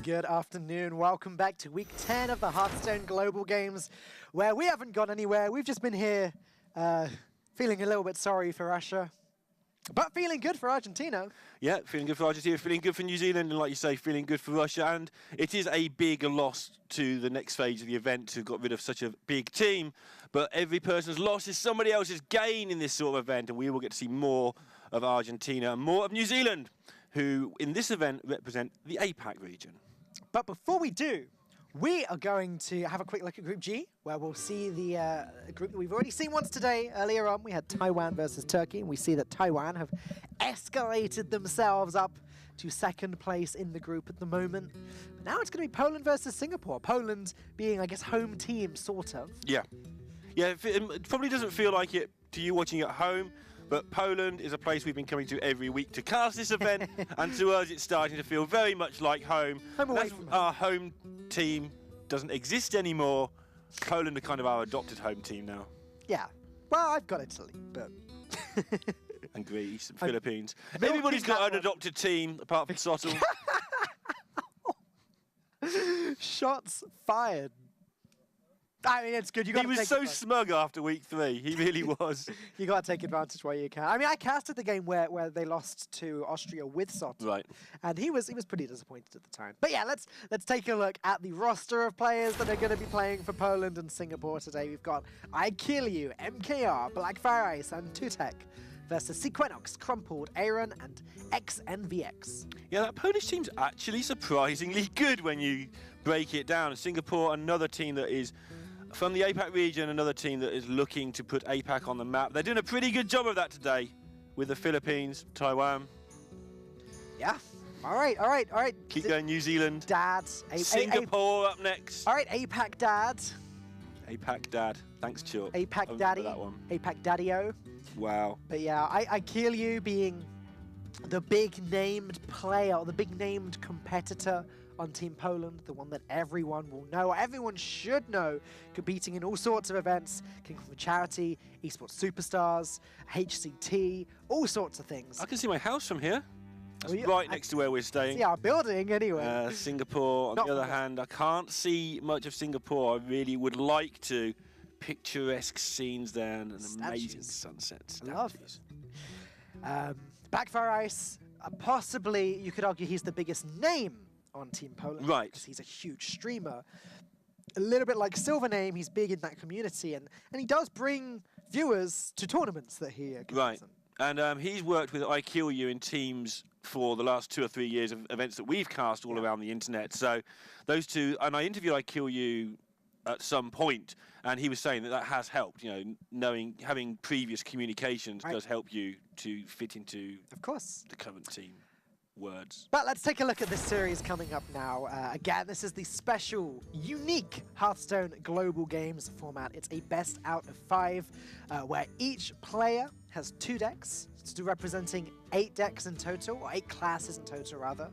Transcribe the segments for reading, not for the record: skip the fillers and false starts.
Good afternoon. Welcome back to week 10 of the Hearthstone Global Games, where we haven't gone anywhere. We've just been here feeling a little bit sorry for Russia, but feeling good for Argentina. Yeah, feeling good for Argentina, feeling good for New Zealand, and like you say, feeling good for Russia. And it is a big loss to the next phase of the event to got rid of such a big team. But every person's loss is somebody else's gain in this sort of event, and we will get to see more of Argentina and more of New Zealand, who in this event represent the APAC region. But before we do, we are going to have a quick look at Group G, where we'll see the group that we've already seen once today. Earlier on, we had Taiwan versus Turkey, and we see that Taiwan have escalated themselves up to second place in the group at the moment. But now it's going to be Poland versus Singapore. Poland being, I guess, home team, sort of. Yeah. Yeah, it probably doesn't feel like it to you watching at home, but Poland is a place we've been coming to every week to cast this event, and to us it's starting to feel very much like home. Our home team doesn't exist anymore. Poland are kind of our adopted home team now. Yeah. Well, I've got Italy, but... and Greece and Philippines. Everybody's got an adopted team, apart from Sottle. Shots fired. I mean, it's good. He was so smug after week 3. He really was. You got to take advantage while you can. I mean, I casted the game where they lost to Austria with Sot. Right. And he was pretty disappointed at the time. But yeah, let's take a look at the roster of players that are going to be playing for Poland and Singapore today. We've got I Kill You, MKR, Blackfire Ice, and Tutek versus Sequenox, Crumpled, Aaron, and XNVX. Yeah, that Polish team's actually surprisingly good when you break it down. Singapore, another team that is from the APAC region, another team that is looking to put APAC on the map. They're doing a pretty good job of that today with the Philippines, Taiwan. Yeah. All right. Keep going, New Zealand. Dad. Singapore up next. All right, APAC Dad. APAC Dad. Thanks, Chuck. APAC Daddy. That one. APAC Daddy-O. Wow. But yeah, I Kill You being the big named player, or the big named competitor on Team Poland, the one that everyone will know, everyone should know, competing in all sorts of events, coming from charity, Esports Superstars, HCT, all sorts of things. I can see my house from here. That's right next to where we're staying. See our building, anyway. Singapore, on the other hand, I can't see much of Singapore. I really would like to. Picturesque scenes there and an amazing sunset. Love it. Blackfire Ice, possibly, you could argue he's the biggest name on Team Poland. Right. Because he's a huge streamer. A little bit like Silvername, he's big in that community, and he does bring viewers to tournaments that he competes in. And he's worked with I Kill You in teams for the last 2 or 3 years of events that we've cast all around the internet. So those two, and I interviewed I Kill You at some point, and he was saying that has helped. You know, having previous communications does help you to fit into, of course, the current team words. But let's take a look at this series coming up now. Again, this is the special, unique Hearthstone Global Games format. It's a best out of 5, where each player has 2 decks, representing 8 decks in total, or 8 classes in total, rather.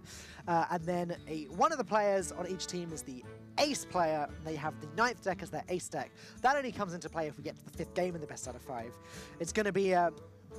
And then one of the players on each team is the ace player, and they have the 9th deck as their ace deck. That only comes into play if we get to the 5th game in the best out of 5. It's going to be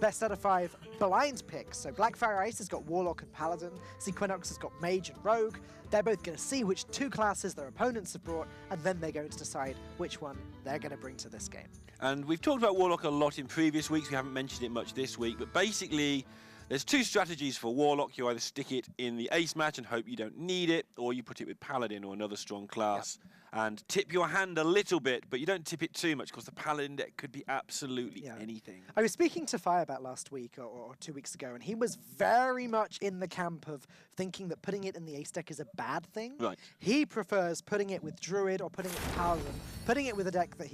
best out of 5 blind picks. So Blackfire Ice has got Warlock and Paladin, Sequenox has got Mage and Rogue. They're both going to see which 2 classes their opponents have brought, and then they're going to decide which one they're going to bring to this game. And we've talked about Warlock a lot in previous weeks. We haven't mentioned it much this week, but basically there's 2 strategies for Warlock. You either stick it in the ace match and hope you don't need it, or you put it with Paladin or another strong class and tip your hand a little bit, but you don't tip it too much because the Paladin deck could be absolutely anything. I was speaking to Firebat last week or 2 weeks ago, and he was very much in the camp of thinking that putting it in the ace deck is a bad thing. Right. He prefers putting it with Druid or putting it with Paladin, putting it with a deck that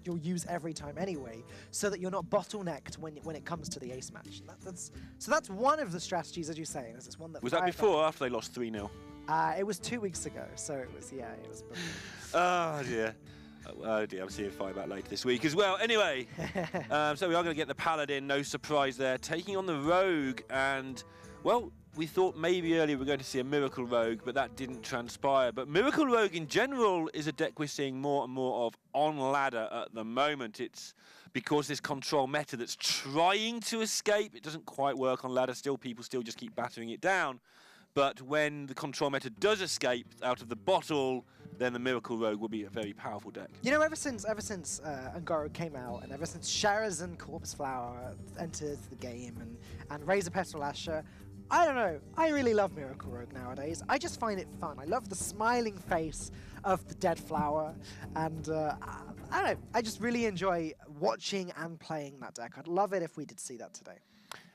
you'll use every time anyway, so that you're not bottlenecked when it comes to the ace match. So that's one of the strategies, as you say. It's one that was that before or after they lost 3-0? It was 2 weeks ago, so it was Oh dear. Oh dear, I'm seeing Firebat later this week as well. Anyway, so we are going to get the Paladin, no surprise there, taking on the Rogue, and, well, we thought maybe earlier we were going to see a Miracle Rogue, but that didn't transpire. But Miracle Rogue in general is a deck we're seeing more and more of on ladder at the moment. It's because this control meta that's trying to escape. It doesn't quite work on ladder still. People still just keep battering it down. but when the control meta does escape out of the bottle, then the Miracle Rogue will be a very powerful deck. You know, ever since Ungoro came out, and ever since Sharazan Corpse Flower entered the game, and Razor Petal Asher, I don't know, I really love Miracle Rogue nowadays. I just find it fun. I love the smiling face of the dead flower, and I don't know, I just really enjoy watching and playing that deck. I'd love it if we did see that today.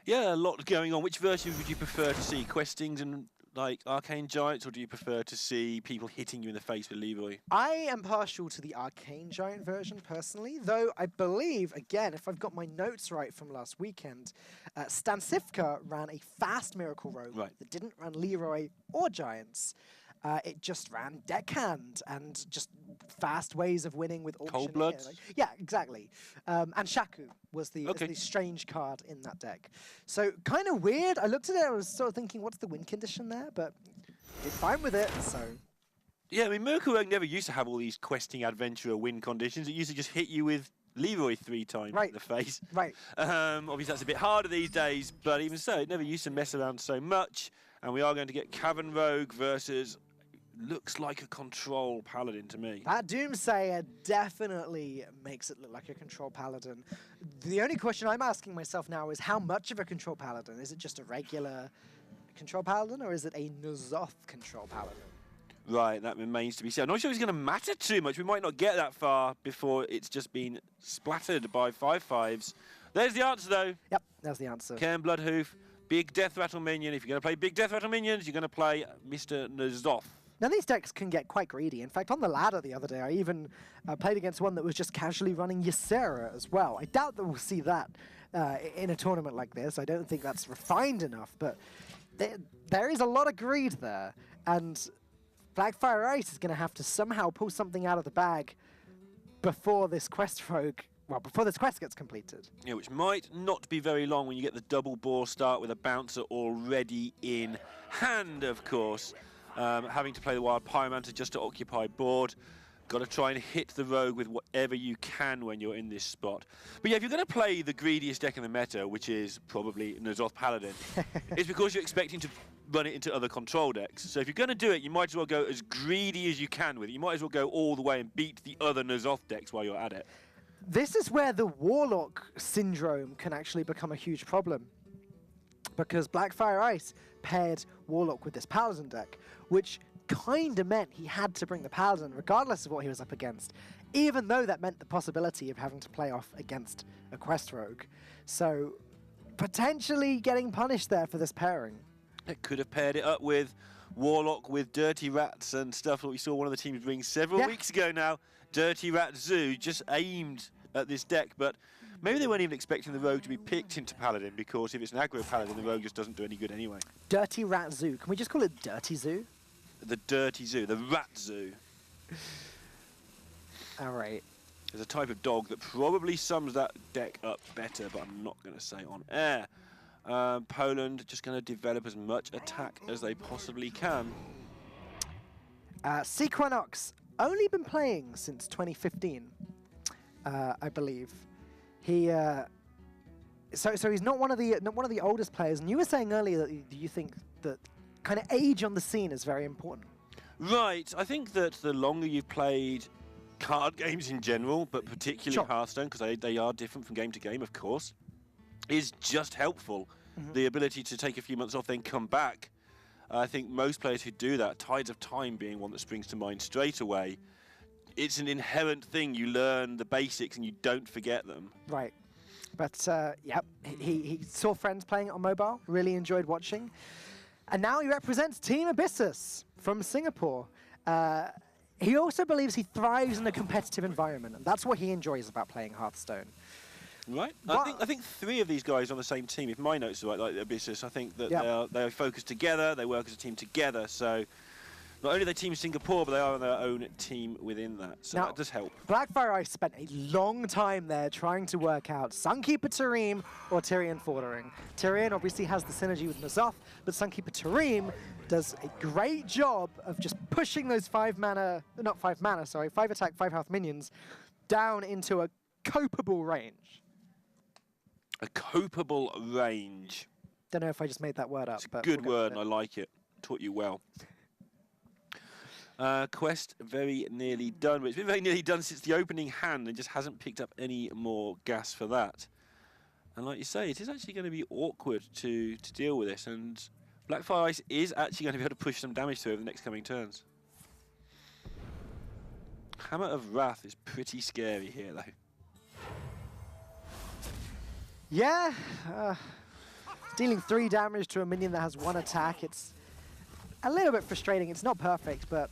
Yeah, a lot going on. Which version would you prefer to see? Questings and like Arcane Giants, or do you prefer to see people hitting you in the face with Leroy? I am partial to the Arcane Giant version personally, though I believe, again, if I've got my notes right from last weekend, Stansifka ran a fast Miracle Rogue that didn't run Leroy or Giants. It just ran Deckhand and just fast ways of winning with Auctioneer. Cold Bloods? Yeah, exactly. And Shaku was the strange card in that deck. So kind of weird. I looked at it and I was sort of thinking, what's the win condition there? But did fine with it, so... Yeah, I mean, Miracle Rogue never used to have all these questing adventurer win conditions. It used to just hit you with Leroy 3 times in the face. Right. Obviously, that's a bit harder these days, but even so, it never used to mess around so much. And we are going to get Cavern Rogue versus... looks like a control Paladin to me. That Doomsayer definitely makes it look like a control Paladin. The only question I'm asking myself now is how much of a control Paladin? Is it just a regular control Paladin, or is it a N'Zoth control Paladin? Right, that remains to be seen. I'm not sure it's going to matter too much. We might not get that far before it's just been splattered by 5/5s. There's the answer, though. Yep, that's the answer. Cairn Bloodhoof, big Death Rattle minion. If you're going to play big Death Rattle minions, you're going to play Mr. N'Zoth. Now, these decks can get quite greedy. In fact, on the ladder the other day, I even played against one that was just casually running Ysera as well. I doubt that we'll see that in a tournament like this. I don't think that's refined enough, but there is a lot of greed there. And Blackfire Ice is going to have to somehow pull something out of the bag before this quest rogue, well, before this quest gets completed. Yeah, which might not be very long when you get the double bore start with a bouncer already in hand, of course. Having to play the Wild Pyromancer just to occupy board. Got to try and hit the rogue with whatever you can when you're in this spot. But yeah, if you're going to play the greediest deck in the meta, which is probably N'Zoth Paladin, it's because you're expecting to run it into other control decks. So if you're going to do it, you might as well go as greedy as you can with it. You might as well go all the way and beat the other N'Zoth decks while you're at it. This is where the Warlock syndrome can actually become a huge problem. Because Blackfire Ice paired Warlock with this Paladin deck, which kind of meant he had to bring the Paladin regardless of what he was up against, even though that meant the possibility of having to play off against a Quest Rogue. So, potentially getting punished there for this pairing. It could have paired it up with Warlock with Dirty Rats and stuff that we saw one of the teams bring several weeks ago now. Dirty Rat Zoo just aimed at this deck, but maybe they weren't even expecting the Rogue to be picked into Paladin, because if it's an aggro Paladin, the Rogue just doesn't do any good anyway. Dirty Rat Zoo. Can we just call it Dirty Zoo? The Dirty Zoo, the Rat Zoo. All right. There's a type of dog that probably sums that deck up better, but I'm not going to say on air. Poland just going to develop as much attack as they possibly can. Sequinox, only been playing since 2015, I believe. He so he's not one of the oldest players. And you were saying earlier that you think that kind of age on the scene is very important. Right. I think that the longer you've played card games in general, but particularly Hearthstone, because they are different from game to game, of course, is just helpful. The ability to take a few months off, then come back. I think most players who do that, Tides of Time being one that springs to mind straight away, it's an inherent thing. You learn the basics and you don't forget them. Right. But, yep, he saw friends playing it on mobile, really enjoyed watching. And now he represents Team Abyssus from Singapore. He also believes he thrives in a competitive environment, and that's what he enjoys about playing Hearthstone. Right. I think three of these guys are on the same team, if my notes are right, like the Abyssus. I think that they are focused together, they work as a team together, so not only are they Team Singapore, but they are on their own team within that, so now, that does help. Blackfire Ice spent a long time there trying to work out Sunkeeper Tareem or Tyrion Fordering. Tyrion obviously has the synergy with N'Zoth, but Sunkeeper Tareem does a great job of just pushing those 5 attack, 5 health minions down into a copeable range. A copeable range. Don't know if I just made that word up. It's a good word, and I like it. taught you well. Quest very nearly done, but it's been very nearly done since the opening hand and just hasn't picked up any more gas for that. And like you say, it is actually going to be awkward to deal with this, and Blackfire Ice is actually going to be able to push some damage through over the next coming turns. Hammer of Wrath is pretty scary here, though. Yeah, dealing 3 damage to a minion that has 1 attack, it's a little bit frustrating. It's not perfect, but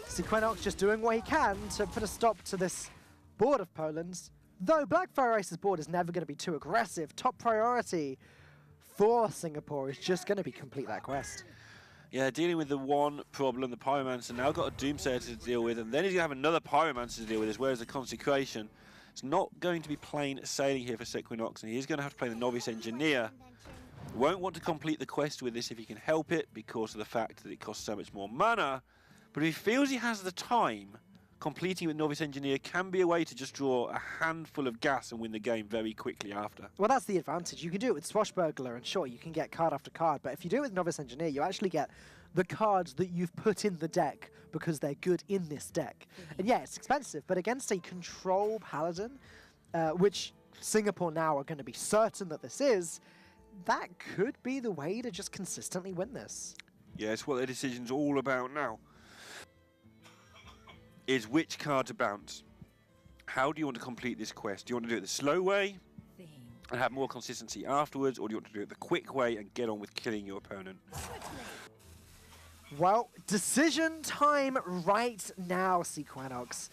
Sequenox just doing what he can to put a stop to this board of Poland's. Though Blackfire Ice's board is never going to be too aggressive, top priority for Singapore is just going to be complete that quest. Yeah, dealing with the one problem, the Pyromancer now got a Doomsayer to deal with, and then he's going to have another Pyromancer to deal with, as well as the Consecration. It's not going to be plain sailing here for Sequenox, and he's going to have to play the Novice Engineer. Won't want to complete the quest with this if he can help it, because of the fact that it costs so much more mana. But if he feels he has the time, completing with Novice Engineer can be a way to just draw a handful of gas and win the game very quickly after. Well, that's the advantage. You can do it with Swashbuckler, and sure, you can get card after card, but if you do it with Novice Engineer, you actually get the cards that you've put in the deck because they're good in this deck. And yeah, it's expensive, but against a control Paladin, which Singapore now are going to be certain that this is, that could be the way to just consistently win this. Yeah, it's what their decision's all about now. Is which card to bounce. How do you want to complete this quest? Do you want to do it the slow way and have more consistency afterwards, or do you want to do it the quick way and get on with killing your opponent? Well, decision time right now, Sequenox.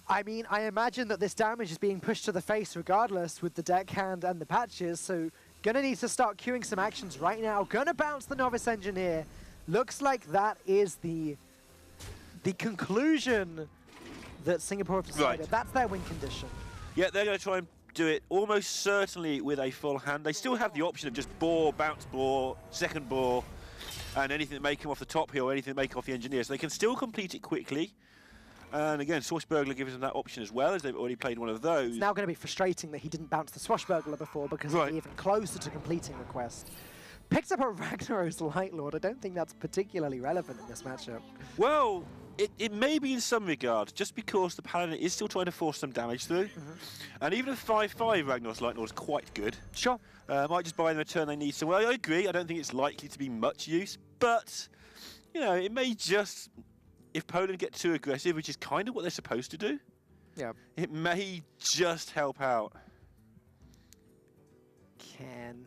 I mean, I imagine that this damage is being pushed to the face regardless with the deckhand and the patches, so gonna need to start queuing some actions right now. Gonna bounce the Novice Engineer. Looks like that is the conclusion that Singapore have decided. Right. That's their win condition. Yeah, they're going to try and do it almost certainly with a full hand. They still have the option of just boar, bounce boar, second boar, and anything that may come off the top hill, anything that may come off the engineer. So they can still complete it quickly. And again, Swashbuckler gives them that option as well, as they've already played one of those. It's now going to be frustrating that he didn't bounce the Swashbuckler before because he's even closer to completing the quest. Picks up a Ragnaros Light Lord. I don't think that's particularly relevant in this matchup. Well, it may be in some regard, just because the Paladin is still trying to force some damage through. And even a 5/5 Ragnaros Light Lord is quite good. Sure. Might just buy them a turn they need. So well, I agree, I don't think it's likely to be much use, but, you know, it may just, if Poland get too aggressive, which is kind of what they're supposed to do, yeah, it may just help out. Ken.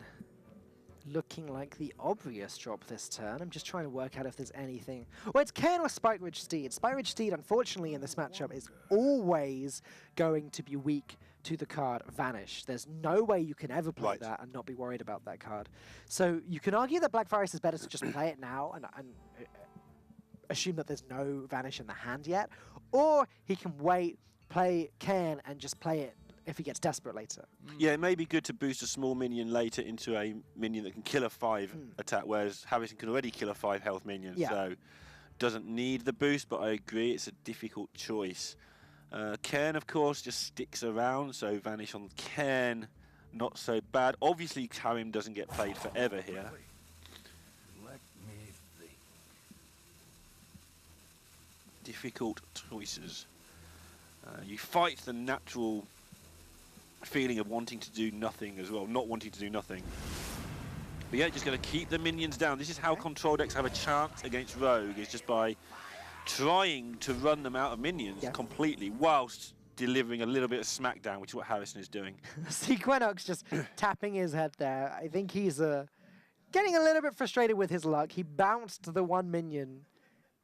Looking like the obvious drop this turn. I'm just trying to work out if there's anything. Well, it's Ken or Spikeridge Steed. Spikeridge Steed, unfortunately, in this matchup is always going to be weak to the card Vanish. There's no way you can ever play that and not be worried about that card. So you can argue that Blackfire Ice is better to just play it now and assume that there's no Vanish in the hand yet. Or he can wait, play Ken, and just play it if he gets desperate later. Yeah, it may be good to boost a small minion later into a minion that can kill a 5 attack, whereas Harrison can already kill a 5 health minion, so doesn't need the boost, but I agree it's a difficult choice. Cairn, of course, just sticks around, so Vanish on Cairn, not so bad. Obviously, Karim doesn't get played forever here. Difficult choices. You fight the natural feeling of wanting to do nothing as well, not wanting to do nothing. But yeah, just going to keep the minions down. This is how control decks have a chance against Rogue, is just by trying to run them out of minions completely, whilst delivering a little bit of smackdown, which is what Harrison is doing. Sequenox just tapping his head there. I think he's getting a little bit frustrated with his luck. He bounced the one minion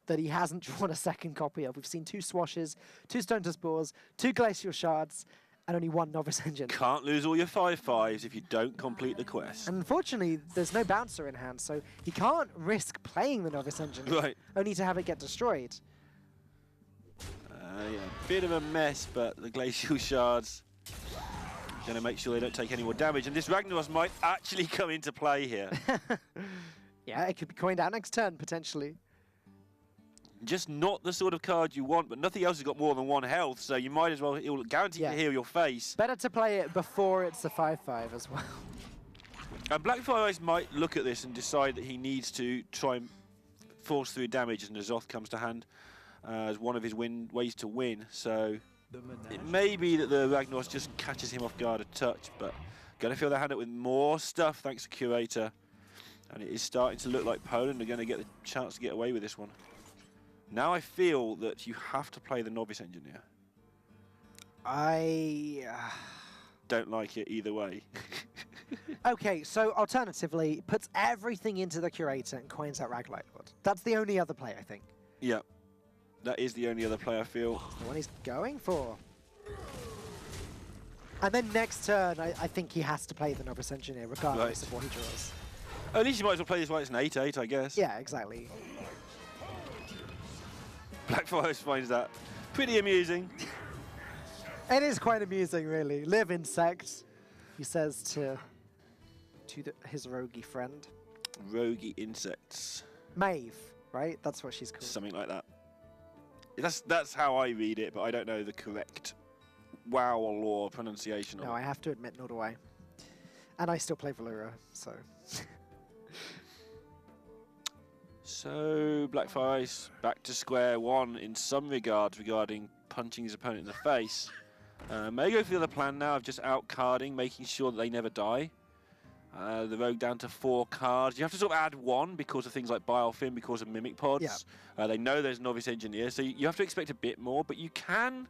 that he hasn't drawn a second copy of. We've seen 2 Swashes, 2 Stone to Spores, 2 Glacial Shards, and only 1 Novice Engine. Can't lose all your 5/5s if you don't complete the quest. And unfortunately, there's no bouncer in hand, so he can't risk playing the Novice Engine, only to have it get destroyed. Yeah, bit of a mess, but the Glacial Shards going to make sure they don't take any more damage, and this Ragnaros might actually come into play here. Yeah, it could be coined out next turn, potentially. Just not the sort of card you want, but nothing else has got more than 1 health, so you might as well, it will guarantee to heal your face. Better to play it before it's a 5/5 as well. And Blackfire might look at this and decide that he needs to try and force through damage as N'Zoth comes to hand as one of his ways to win. So it may be that the Ragnaros just catches him off guard a touch, but going to fill their hand up with more stuff thanks to Curator. And it is starting to look like Poland are going to get the chance to get away with this one. Now I feel that you have to play the Novice Engineer. I don't like it either way. Okay, so alternatively, puts everything into the Curator and coins out Raglight Lord. That's the only other play, I think. Yeah, that is the only other play I feel. The one he's going for. And then next turn, I think he has to play the Novice Engineer, regardless of what he draws. At least you might as well play this while it's an 8-8, I guess. Yeah, exactly. Blackfire finds that pretty amusing. It is quite amusing, really. Live insect, he says to his roguey friend. Roguey insects. Maeve, right? That's what she's called. Something like that. That's how I read it, but I don't know the correct WoW or lore pronunciation. No, I have to admit, nor do I. And I still play Valura, so. So Blackfire back to square one in some regards regarding punching his opponent in the face. May go for the other plan now of just out-carding, making sure that they never die. The rogue down to 4 cards. You have to sort of add 1 because of things like Biofilm, because of Mimic Pods. Yeah. They know there's Novice Engineer, so you have to expect a bit more, but you can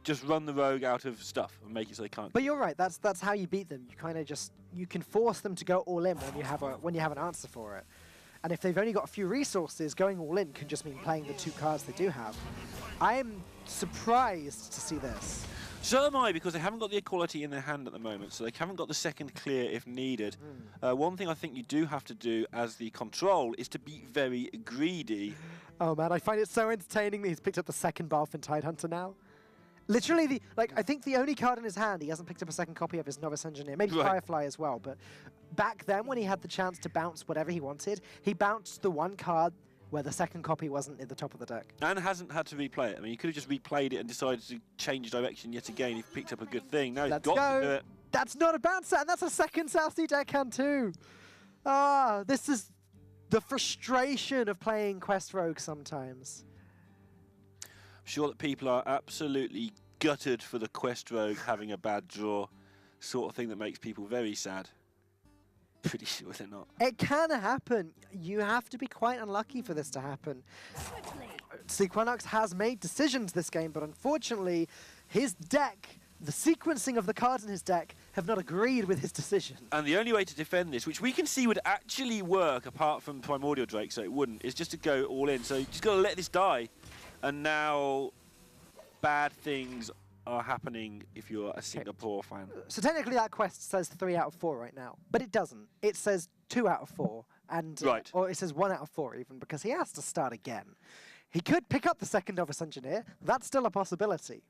just run the rogue out of stuff and make it so they can't. But you're right, that's how you beat them. You kind of you can force them to go all in when you have an answer for it. And if they've only got a few resources, going all in can just mean playing the 2 cards they do have. I am surprised to see this. So am I, because they haven't got the equality in their hand at the moment, so they haven't got the second clear if needed. One thing I think you do have to do as the control is to be very greedy. Oh man, I find it so entertaining that he's picked up the second Balfin Tidehunter now. Literally, I think the only card in his hand, he hasn't picked up a second copy of his Novice Engineer. Maybe Firefly as well, but back then when he had the chance to bounce whatever he wanted, he bounced the one card where the second copy wasn't in the top of the deck. And hasn't had to replay it. I mean, he could have just replayed it and decided to change direction yet again. He picked up a good thing. Now he's got to do it. That's not a bouncer, and that's a second South Sea deckhand too. Ah, this is the frustration of playing Quest Rogue sometimes. I'm sure that people are absolutely gutted for the Quest Rogue having a bad draw. Sort of thing that makes people very sad. Pretty sure they're not. It can happen. You have to be quite unlucky for this to happen. Sequenox has made decisions this game, but unfortunately, his deck, the sequencing of the cards in his deck, have not agreed with his decision. And the only way to defend this, which we can see would actually work apart from Primordial Drake, so it wouldn't, is just to go all in. So you just got to let this die. And now bad things are happening if you're a Singapore fan. So technically that quest says 3 out of 4 right now, but it doesn't. It says 2 out of 4, and or it says 1 out of 4 even, because he has to start again. He could pick up the second Novice Engineer. That's still a possibility.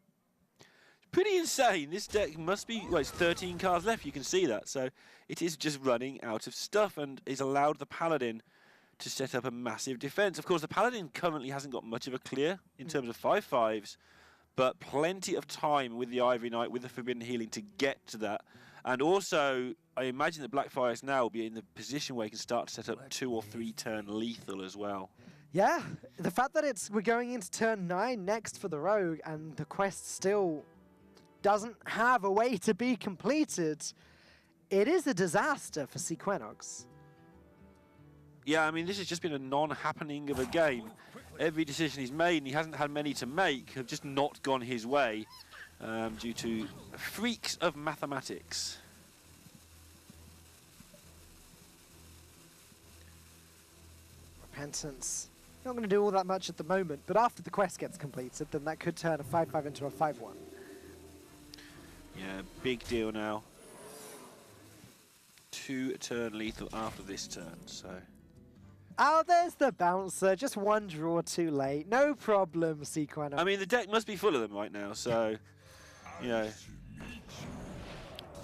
Pretty insane. This deck must be, well, it's 13 cards left, you can see that. So it is just running out of stuff and is allowed the Paladin to set up a massive defense. Of course, the Paladin currently hasn't got much of a clear in terms of 5/5s. But plenty of time with the Ivory Knight, with the Forbidden Healing to get to that. And also, I imagine that Blackfire now will be in the position where he can start to set up 2 or 3 turn lethal as well. Yeah, the fact that we're going into turn 9 next for the Rogue and the quest still doesn't have a way to be completed, it is a disaster for Sequenox. Yeah, I mean, this has just been a non-happening of a game. Every decision he's made, and he hasn't had many to make, have just not gone his way due to freaks of mathematics. Repentance. Not going to do all that much at the moment, but after the quest gets completed, then that could turn a 5/5 into a 5/1. Yeah, big deal now. 2 turn lethal after this turn, so... Oh, there's the bouncer. Just 1 draw too late. No problem, Sequenox. I mean, the deck must be full of them right now, so, you know,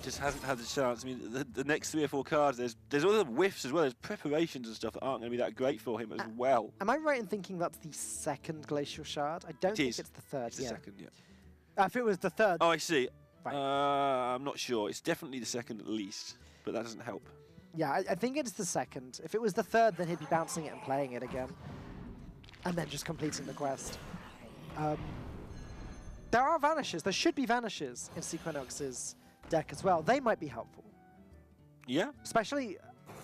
just hasn't had the chance. I mean, the next 3 or 4 cards, there's other whiffs as well. There's preparations and stuff that aren't going to be that great for him as well. Am I right in thinking that's the second Glacial Shard? I don't think it's the third. It's the second, yeah. If it was the third... Oh, I see. Right. I'm not sure. It's definitely the second at least, but that doesn't help. Yeah, I think it's the second. If it was the third, then he'd be bouncing it and playing it again. And then just completing the quest. There are vanishes. There should be vanishes in Sequinox's deck as well. They might be helpful. Yeah. Especially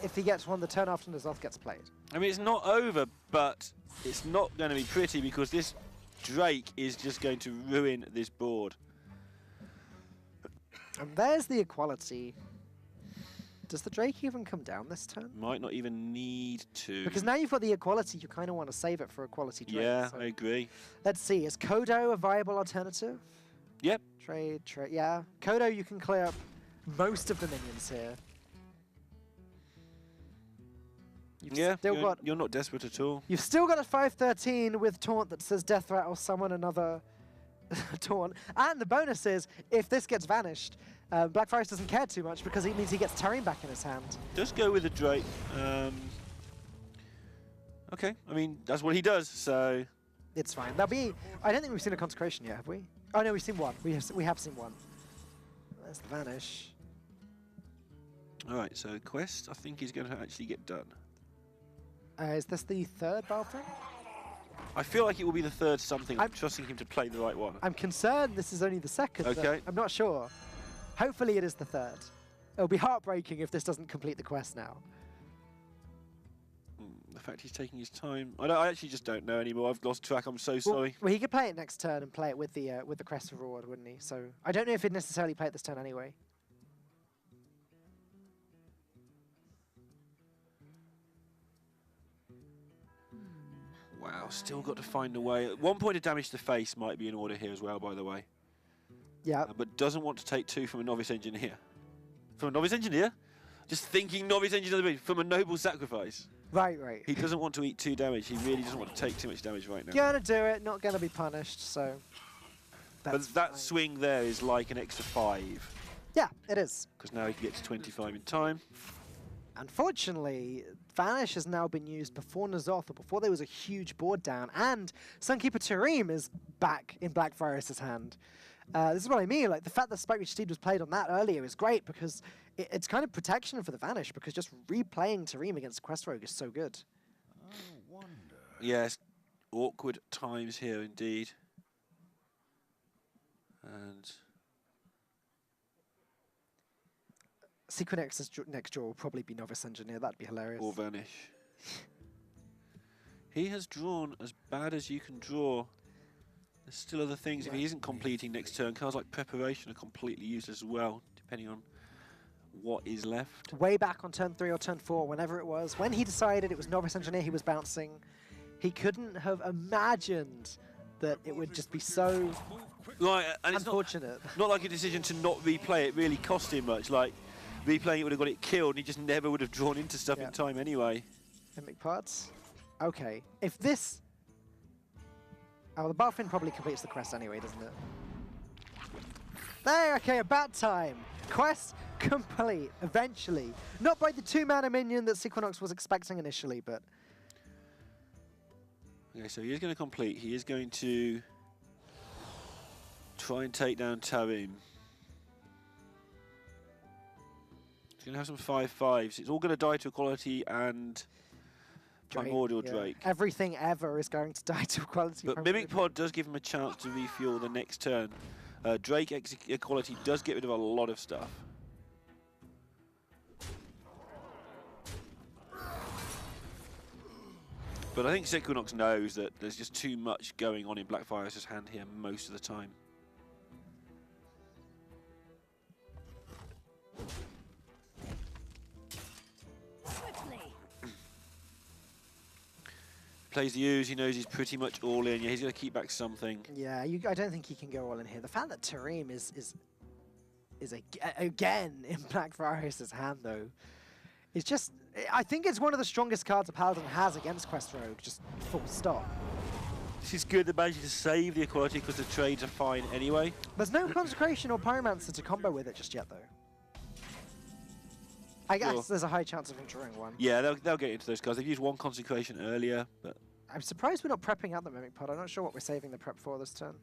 if he gets one the turn after N'Zoth gets played. I mean, it's not over, but it's not going to be pretty because this Drake is just going to ruin this board. And there's the equality. Does the Drake even come down this turn? Might not even need to. Because now you've got the equality, you kind of want to save it for equality Drake. Yeah, so I agree. let's see, is Kodo a viable alternative? Yep. Trade, yeah. Kodo, you can clear up most of the minions here. You're not desperate at all. You've still got a 5/13 with Taunt that says Death Rat or summon another Taunt. And the bonus is, if this gets vanished, Black Forest doesn't care too much because it means he gets Tarim back in his hand. Just go with the Drake. Okay, I mean, that's what he does, so... It's fine. There'll be... I don't think we've seen a Consecration yet, have we? Oh no, we've seen one. We have seen one. There's the Vanish. Alright, so quest, I think, is going to actually get done. Is this the third Battlefield? I feel like it will be the third something. I'm trusting him to play the right one. I'm concerned this is only the second. Okay. I'm not sure. Hopefully it is the third. It'll be heartbreaking if this doesn't complete the quest now. The fact he's taking his time. I actually just don't know anymore. I've lost track. I'm so sorry. Well, he could play it next turn and play it with the crest of reward, wouldn't he? So I don't know if he'd necessarily play it this turn anyway. Wow, still got to find a way. 1 point of damage to the face might be in order here as well, by the way. Yeah. But doesn't want to take 2 from a novice engineer. From a novice engineer? Just thinking novice engineer from a noble sacrifice. Right, right. He doesn't want to eat 2 damage. He really doesn't want to take too much damage right now. Gonna do it, not gonna be punished, so... But that swing there is like an extra 5. Yeah, it is. Because now he can get to 25 in time. Unfortunately, Vanish has now been used before N'Zoth, or before there was a huge board down, and Sunkeeper Tarim is back in Black Forest's hand. This is what I mean, like the fact that Spike Steed was played on that earlier is great because it's kind of protection for the Vanish, because just replaying Tarim against Quest Rogue is so good. I wonder. Yes, awkward times here indeed. And Sequinex's next draw will probably be Novice Engineer, that'd be hilarious. or Vanish. He has drawn as bad as you can draw. There's still other things. If he isn't completing next turn, cards like Preparation are completely useless as well, depending on what is left. Way back on turn 3 or turn 4, whenever it was, when he decided it was Novice Engineer he was bouncing, he couldn't have imagined that it would just be so Right, and it's unfortunate. not like a decision to not replay it really cost him much. Like, replaying it would have got it killed, and he just never would have drawn into stuff in time anyway. Mimic parts. Okay, if this... Oh, the Barfin probably completes the quest anyway, doesn't it? There, okay, about time. Quest complete, eventually. Not by the 2-mana minion that Sequinox was expecting initially, but... Okay, so he is going to complete. He is going to try and take down Tarim. He's going to have some 5/5s. It's all going to die to Equality and Primordial Drake. Everything ever is going to die to Equality. But Mimic Pod does give him a chance to refuel the next turn. Drake Equality does get rid of a lot of stuff. But I think Sequinox knows that there's just too much going on in Black Forest's hand here most of the time. Plays the use, he knows he's pretty much all in. Yeah, he's going to keep back something. Yeah, I don't think he can go all in here. The fact that Tarim is again in Black Forest's hand, though, is just... I think it's one of the strongest cards a Paladin has against Quest Rogue, just full stop. This is good, they managed to save the Equality because the trades are fine anyway. There's no Consecration or Pyromancer to combo with it just yet, though. I guess there's a high chance of him drawing one. Yeah, they'll get into those cards. They've used one Consecration earlier, but... I'm surprised we're not prepping out the Mimic Pod. I'm not sure what we're saving the prep for this turn.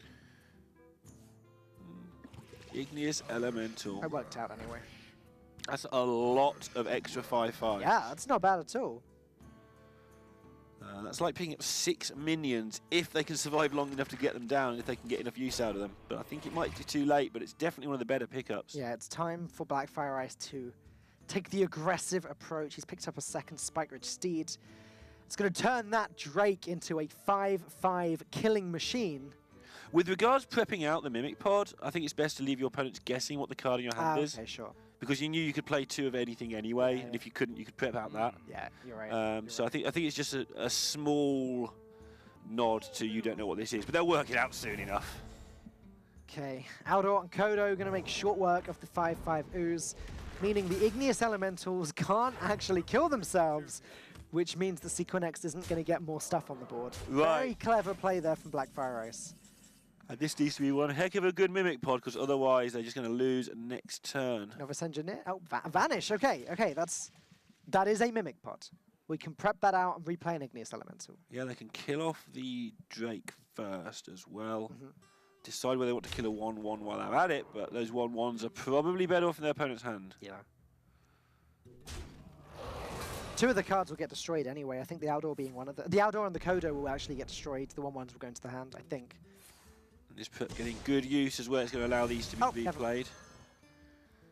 Igneous Elemental. I worked out anyway. That's a lot of extra 5/5. Yeah, that's not bad at all. That's like picking up 6 minions if they can survive long enough to get them down, if they can get enough use out of them. But I think it might be too late, but it's definitely one of the better pickups. Yeah, it's time for Blackfire Ice to take the aggressive approach. He's picked up a second Spike Ridge Steed. It's going to turn that Drake into a 5/5 killing machine. With regards prepping out the Mimic Pod, I think it's best to leave your opponents guessing what the card in your hand is. Okay, sure. Because you knew you could play 2 of anything anyway, and if you couldn't, you could prep out that. Yeah, you're right. So I think it's just a small nod to you don't know what this is, but they'll work it out soon enough. Okay, Aldor and Kodo going to make short work of the 5/5 ooze, meaning the Igneous Elementals can't actually kill themselves, which means the Sequenex isn't going to get more stuff on the board. Right. Very clever play there from Blackfire Ice. And this needs to be one heck of a good Mimic Pod, because otherwise they're just going to lose next turn. Novice Engineer. Oh, Vanish. Okay, that is a Mimic Pod. We can prep that out and replay an Igneous Elemental. Yeah, they can kill off the Drake first as well. Decide whether they want to kill a 1/1 while they're at it, but those 1/1s are probably better off in their opponent's hand. Yeah. 2 of the cards will get destroyed anyway. I think the Aldor being one of the Aldor and the Kodo will actually get destroyed. The 1/1s will go into the hand, I think. This getting good use as well. It's going to allow these to be played.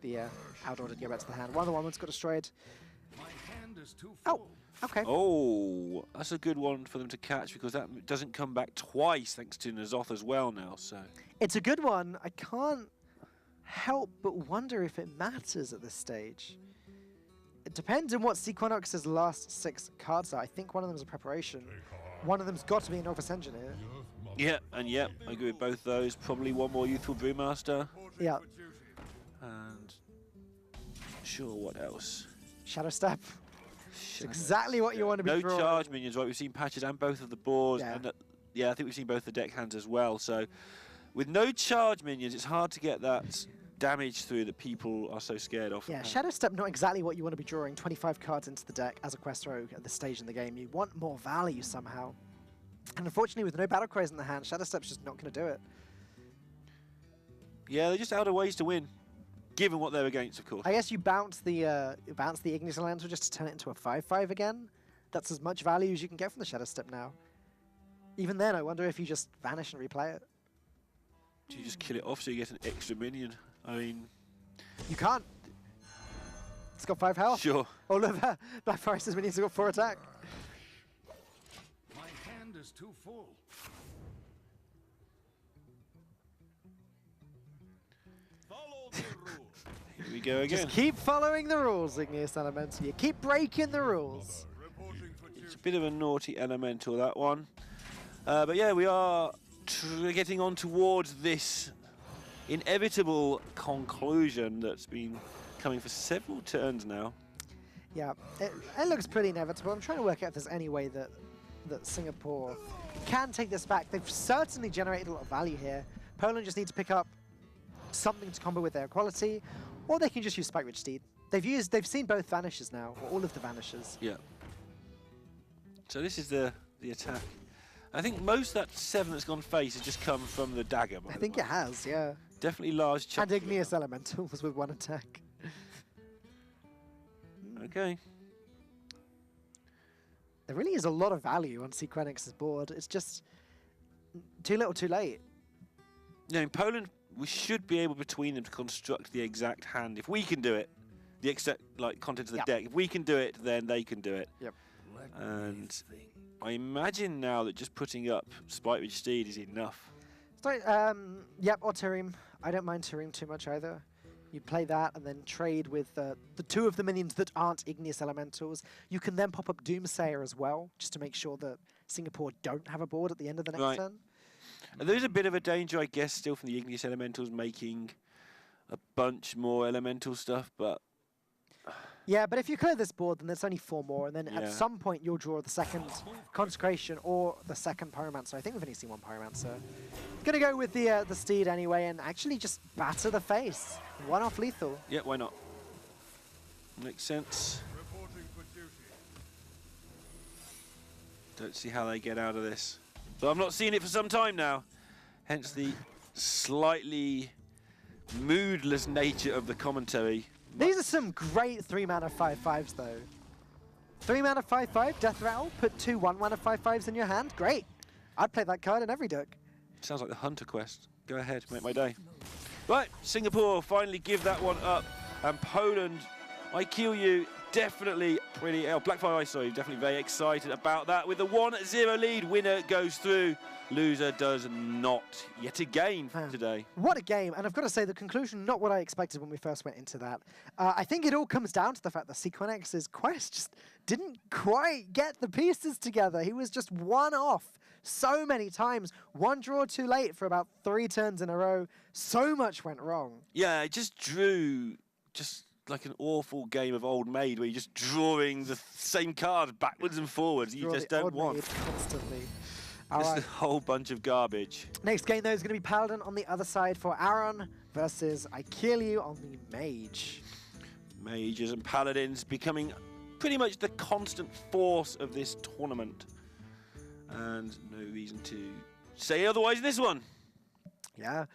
The Aldor did go back to the hand. One of the 1/1s got destroyed. Oh, okay. Oh, that's a good one for them to catch, because that doesn't come back twice thanks to N'Zoth as well now. So it's a good one. I can't help but wonder if it matters at this stage. It depends on what Sequenox's last 6 cards are. I think one of them is a preparation. One of them's got to be an Novice Engineer. Yeah, I agree with both those. Probably one more Youthful Brewmaster. Yeah. And sure, what else? Shadow Step. It's exactly what you want to be drawing. No charge minions, right? We've seen patches and both of the boards. Yeah. And yeah, I think we've seen both the deck hands as well. So with no charge minions, it's hard to get that damage through that people are so scared of. Yeah, Shadow Step not exactly what you want to be drawing 25 cards into the deck as a Quest Rogue at this stage in the game. You want more value somehow. And unfortunately, with no Battle Cries in the hand, Shadow Step's just not going to do it. Yeah, they're just out of ways to win, given what they're against, of course. I guess you bounce the Igneous Elemental just to turn it into a 5/5 again. That's as much value as you can get from the Shadow Step now. Even then, I wonder if you just vanish and replay it. Do you just kill it off so you get an extra minion? I mean, you can't. It's got 5 health. Sure. All of Blackfire Ice's minions have got 4 attack. My hand is too full. Follow the rules. Here we go again. Just keep following the rules, Igneous Elemental. You keep breaking the rules. It's a bit of a naughty elemental, that one. But yeah, we are getting on towards this inevitable conclusion that's been coming for several turns now. Yeah, it looks pretty inevitable. I'm trying to work out if there's any way that Singapore can take this back. They've certainly generated a lot of value here. Poland just need to pick up something to combo with their quality, or they can just use Spike Ridge Steed. They've seen both vanishes now, or all of the vanishes. Yeah. So this is the attack. I think most of that 7 that's gone face has just come from the dagger. I think it has, yeah. Definitely large chunk. And Igneous Elementals with 1 attack. Okay. There really is a lot of value on Sequenix's board. It's just too little, too late. Yeah, in Poland, we should be able between them to construct the exact hand. If we can do it, the exact content of the deck. If we can do it, then they can do it. Yep. And I imagine now that just putting up Spike Ridge Steed is enough. Sorry, yep, or Tarim. I don't mind Tarim too much either. You play that and then trade with the 2 of the minions that aren't Igneous Elementals. You can then pop up Doomsayer as well, just to make sure that Singapore don't have a board at the end of the next turn. And there's a bit of a danger, I guess, still from the Igneous Elementals making a bunch more elemental stuff, but... Yeah, but if you clear this board, then there's only 4 more, and then at some point you'll draw the second Consecration or the second Pyromancer. I think we've only seen 1 Pyromancer. Gonna go with the Steed anyway, and actually just batter the face. 1 off lethal. Yeah, why not? Makes sense. Don't see how they get out of this. But I've not seen it for some time now. Hence the slightly moodless nature of the commentary. These are some great 3-mana 5/5s, though. 3-mana 5/5, Death Rattle, put 2 1-mana 5/5s in your hand. Great. I'd play that card in every deck. Sounds like the Hunter quest. Go ahead, make my day. Right, Singapore finally give that one up. And Poland, I kill you, definitely pretty... Blackfire Ice, sorry, definitely very excited about that. With a 1-0 lead, winner goes through. Loser does not, yet again today. What a game, and I've got to say the conclusion, not what I expected when we first went into that. I think it all comes down to the fact that Sequenix's quest just didn't quite get the pieces together. He was just one off so many times. One draw too late for about 3 turns in a row. So much went wrong. Yeah, it just drew just like an awful game of Old Maid where you're just drawing the same card backwards and forwards. You just don't want. Constantly. Just a whole bunch of garbage. Next game, though, is going to be Paladin on the other side for Aaron versus I Kill You on the Mage. Mages and Paladins becoming pretty much the constant force of this tournament. And no reason to say otherwise in this one. Yeah.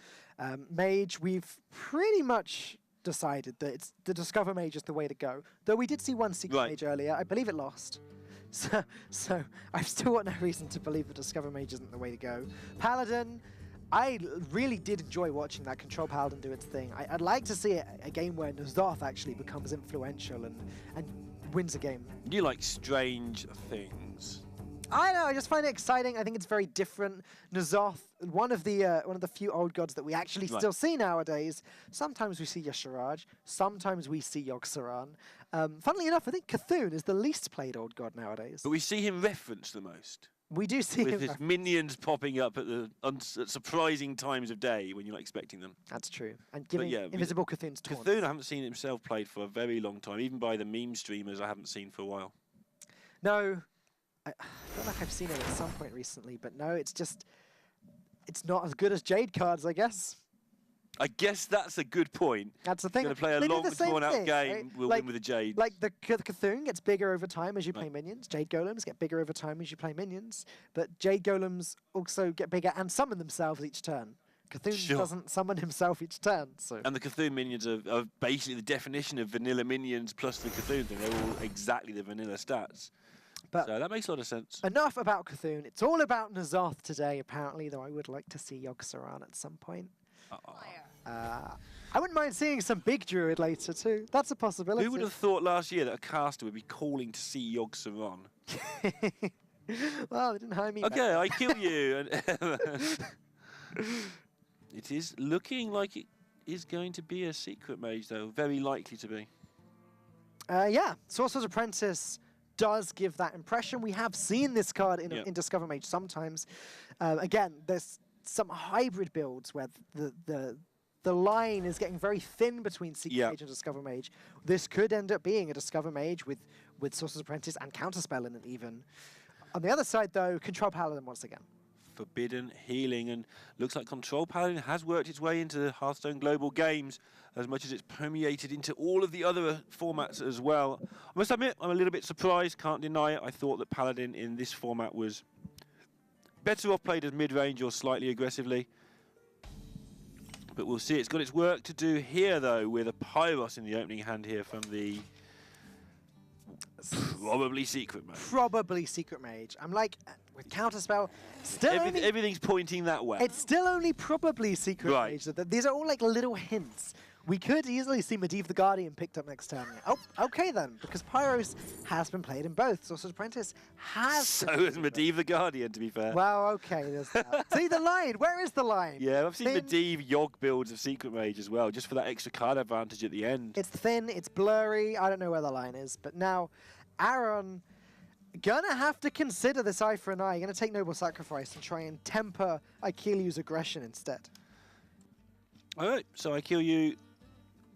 Mage, we've pretty much decided that it's the Discover Mage is the way to go. Though we did see one Secret Mage earlier. I believe it lost. So I've still got no reason to believe that Discover Mage isn't the way to go. Paladin, I really did enjoy watching that Control Paladin do its thing. I'd like to see a game where N'Zoth actually becomes influential and wins a game. You like strange things. I know, I just find it exciting. I think it's very different. N'Zoth, one of the few old gods that we actually still see nowadays. Sometimes we see Yasharaj, sometimes we see Yogg-Saron. Funnily enough, I think Cthulhu is the least played old god nowadays. But we see him referenced the most. We do see with him his minions popping up at the at surprising times of day when you're not expecting them. That's true. And giving invisible Cthulhu's taunts. Cthulhu I haven't seen himself played for a very long time. Even by the meme streamers, I haven't seen for a while. No. I feel like I've seen it at some point recently, but no, it's not as good as Jade cards, I guess. I guess that's a good point. That's the thing. Going to play a long, drawn-out game, right? we'll win with a Jade. Like the Cthulhu gets bigger over time as you play minions. Jade Golems get bigger over time as you play minions. But Jade Golems also get bigger and summon themselves each turn. Cthulhu doesn't summon himself each turn. So. And the Cthulhu minions are basically the definition of vanilla minions plus the Cthulhu thing. They're all exactly the vanilla stats. But so that makes a lot of sense. Enough about Cthulhu. It's all about N'Zoth today, apparently, though I would like to see Yogg-Saron at some point. I wouldn't mind seeing some big Druid later, too. That's a possibility. Who would have thought last year that a caster would be calling to see Yogg-Saron? Well, they didn't hire me. Okay, I kill you. It is looking like it is going to be a secret mage, though. Very likely to be. Yeah, Sorcerer's Apprentice does give that impression. We have seen this card in Discover Mage sometimes. Again, there's some hybrid builds where the line is getting very thin between Secret Mage and Discover Mage. This could end up being a Discover Mage with Sorcerer's Apprentice and Counterspell in it even. On the other side, though, Control Paladin once again. Forbidden Healing, and looks like Control Paladin has worked its way into Hearthstone Global Games as much as it's permeated into all of the other formats as well. I must admit, I'm a little bit surprised, can't deny it. I thought that Paladin in this format was better off played as mid-range or slightly aggressively. But we'll see. It's got its work to do here, though, with a Pyros in the opening hand here from the probably Secret Mage. Probably Secret Mage. I'm like, with Counterspell, still everything's pointing that way. It's still only probably Secret Mage. These are all like little hints. We could easily see Medivh the Guardian picked up next turn. Oh, okay then, because Pyros has been played in both. Sorcerer's Apprentice has. So has Medivh the Guardian, to be fair. Well, okay, there's that. See the line? Where is the line? Yeah, I've seen Medivh Yogg builds of Secret Mage as well, just for that extra card advantage at the end. It's thin, it's blurry. I don't know where the line is, but now Aaron gonna have to consider this eye for an eye. You're gonna take Noble Sacrifice and try and temper Aikilu's aggression instead. All right, so Aikilu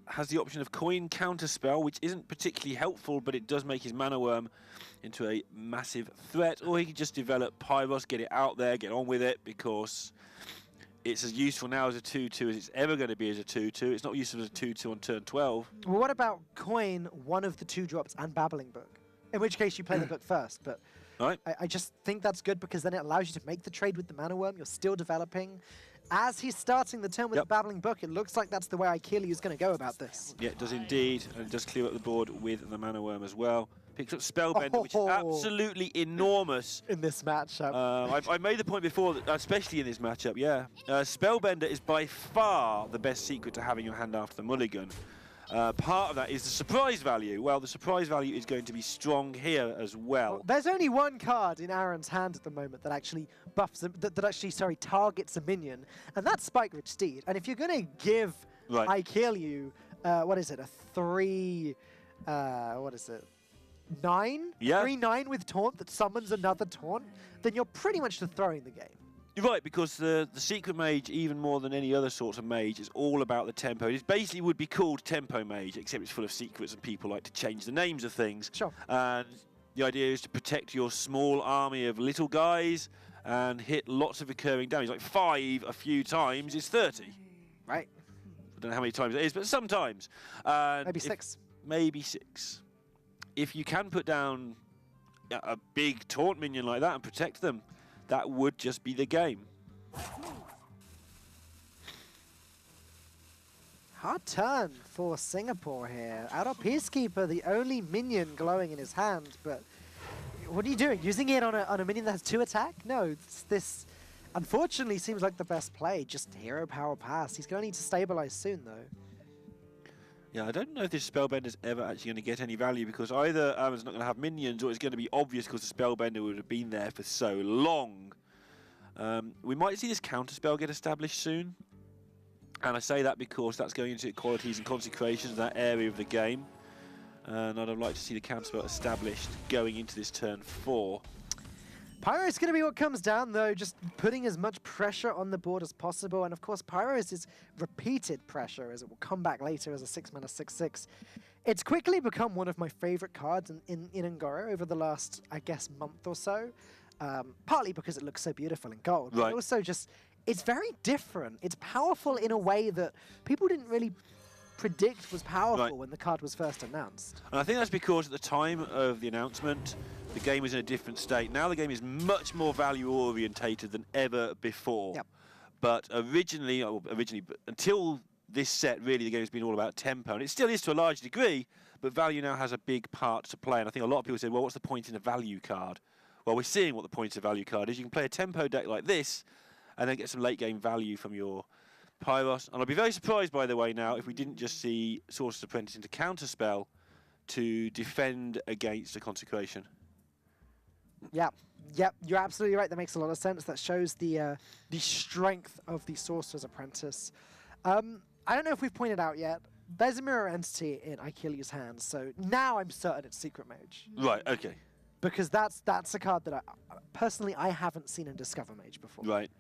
has the option of Coin Counterspell, which isn't particularly helpful, but it does make his Mana Worm into a massive threat. Or he could just develop Pyros, get it out there, get on with it, because it's as useful now as a 2-2 as it's ever going to be as a 2-2. It's not useful as a 2-2 on turn 12. Well, what about Coin one of the 2 drops and Babbling Book? In which case you play the book first, but I just think that's good because then it allows you to make the trade with the Mana Worm. You're still developing. as he's starting the turn with Yep. the Babbling Book, it looks like that's the way Aikili is going to go about this. Yeah, it does indeed, and it does clear up the board with the Mana Worm as well. Picks up Spellbender, which is absolutely enormous. In this matchup. I made the point before, that, especially in this matchup, yeah. Spellbender is by far the best secret to having your hand after the mulligan. Part of that is the surprise value. Well, the surprise value is going to be strong here as well. There's only one card in Aaron's hand at the moment that actually buffs him, that actually targets a minion, and that's Spike Rich Steed. And if you're going to give Aikili, what is it, a 3, what is it, 9? Yeah. 3/9 with taunt that summons another taunt, then you're pretty much just throwing the game. You're right, because the secret mage, even more than any other sorts of mage, is all about the tempo. It basically would be called tempo mage, except it's full of secrets and people like to change the names of things. Sure. And the idea is to protect your small army of little guys and hit lots of recurring damage. Like 5 a few times is 30. Right. I don't know how many times it is, but sometimes. And Maybe 6. Maybe 6. If you can put down a big taunt minion like that and protect them, that would just be the game. Hard turn for Singapore here. Out of Peacekeeper, the only minion glowing in his hand, but what are you doing? Using it on a minion that has 2 attack? No, this unfortunately seems like the best play. Just hero power pass. He's going to need to stabilize soon, though. Yeah, I don't know if this Spellbender's ever actually going to get any value, because either Aaron's not going to have minions, or it's going to be obvious because the Spellbender would have been there for so long. We might see this counterspell get established soon, and I say that because that's going into qualities and consecrations, that area of the game, and I'd have liked to see the counterspell established going into this turn 4. Pyro's going to be what comes down, though, just putting as much pressure on the board as possible. And, of course, Pyro's is repeated pressure, as it will come back later as a 6-mana 6/6. It's quickly become one of my favorite cards in Ngoro over the last, I guess, month or so. Partly because it looks so beautiful in gold, but also just, it's very different. It's powerful in a way that people didn't really predict was powerful when the card was first announced. And I think that's because at the time of the announcement, the game was in a different state. Now the game is much more value orientated than ever before. Yep. But originally, until this set, really the game has been all about tempo, and it still is to a large degree, but value now has a big part to play. And I think a lot of people say, well, what's the point in a value card? Well, we're seeing what the point of a value card is. You can play a tempo deck like this, and then get some late game value from your Pyros. And I'd be very surprised, by the way, now, if we didn't just see Sorcerer's Apprentice into Counterspell to defend against a Consecration. Yeah, you're absolutely right. That makes a lot of sense. That shows the strength of the Sorcerer's Apprentice. I don't know if we've pointed out yet, there's a mirror entity in Aikili's hands, so now I'm certain it's Secret Mage. Right, okay. Because that's a card that personally I haven't seen in Discover Mage before. Right.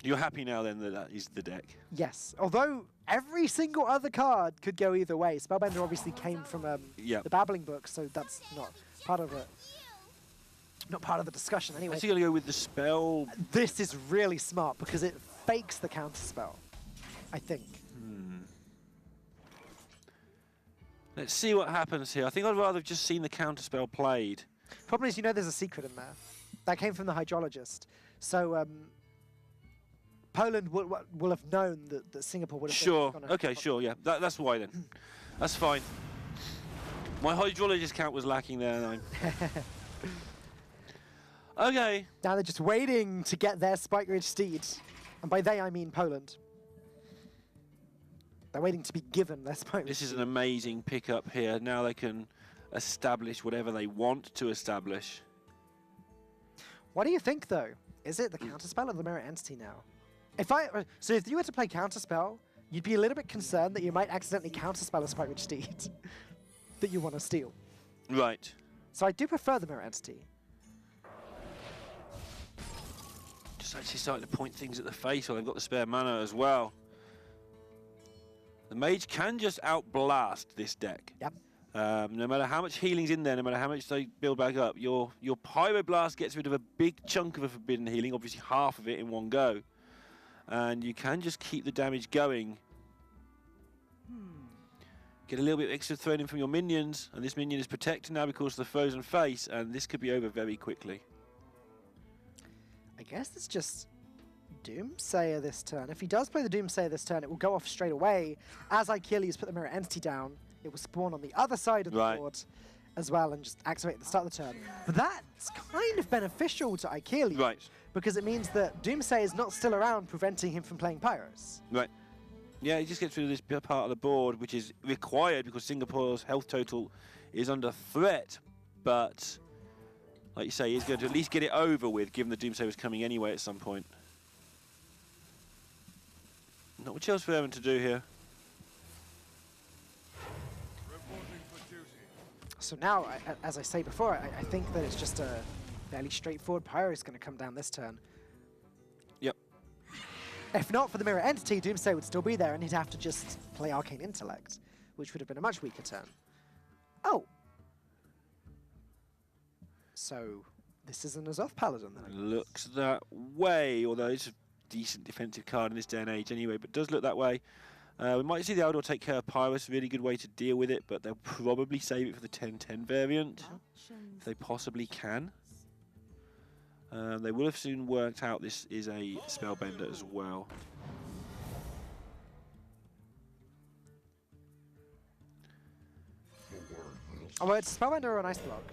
You're happy now then that that is the deck? Yes, although every single other card could go either way. Spellbender obviously came from the Babbling Book, so that's not part of it. Not part of the discussion anyway. I'm actually going to go with the spell. This is really smart because it fakes the counterspell, I think. Let's see what happens here. I think I'd rather have just seen the counterspell played. Problem is, you know there's a secret in there. That came from the Hydrologist. So Poland will have known that Singapore would have Sure. Okay, sure, yeah. That's why then. That's fine. My Hydrologist count was lacking there. Okay. Now they're just waiting to get their Spike Ridge Steed. And by they, I mean Poland. They're waiting to be given their Spike Ridge This is Steed. an amazing pickup here. Now they can establish whatever they want to establish. What do you think, though? Is it the Counterspell or the Mirror Entity now? So if you were to play Counterspell, you'd be a little bit concerned that you might accidentally Counterspell a Spike Ridge Steed that you want to steal. Right. So I do prefer the Mirror Entity. Just actually starting to point things at the face while they've got the spare mana as well. The Mage can just outblast this deck. Yep. No matter how much healing's in there, no matter how much they build back up, your Pyroblast gets rid of a big chunk of a forbidden healing, obviously half of it in one go. And you can just keep the damage going. Get a little bit extra thrown in from your minions, and this minion is protected now because of the frozen face, and this could be over very quickly. I guess it's just Doomsayer this turn. If he does play the Doomsayer this turn, it will go off straight away. As Achilles put the Mirror Entity down, it will spawn on the other side of the board as well and just activate at the start of the turn. But that's kind of beneficial to Achilles. Right. Because it means that Doomsayer is not still around, preventing him from playing Pyros. Right. Yeah, he just gets rid of this part of the board, which is required because Singapore's health total is under threat. But, like you say, he's going to at least get it over with, given the Doomsayer was coming anyway at some point. Not much else for Evan to do here. So now, as I say before, I think that it's just a fairly straightforward Pyro's going to come down this turn. Yep. If not for the Mirror Entity, Doomsayer would still be there, and he'd have to just play Arcane Intellect, which would have been a much weaker turn. Oh. So, this is an Azoth Paladin then, I guess. Looks that way, although it's a decent defensive card in this day and age anyway, but does look that way. We might see the Eldor take care of Pyrus, really good way to deal with it, but they'll probably save it for the 10-10 variant, if they possibly can. They will have soon worked out this is a Spellbender as well. Oh, well, it's Spellbender or an Ice Block.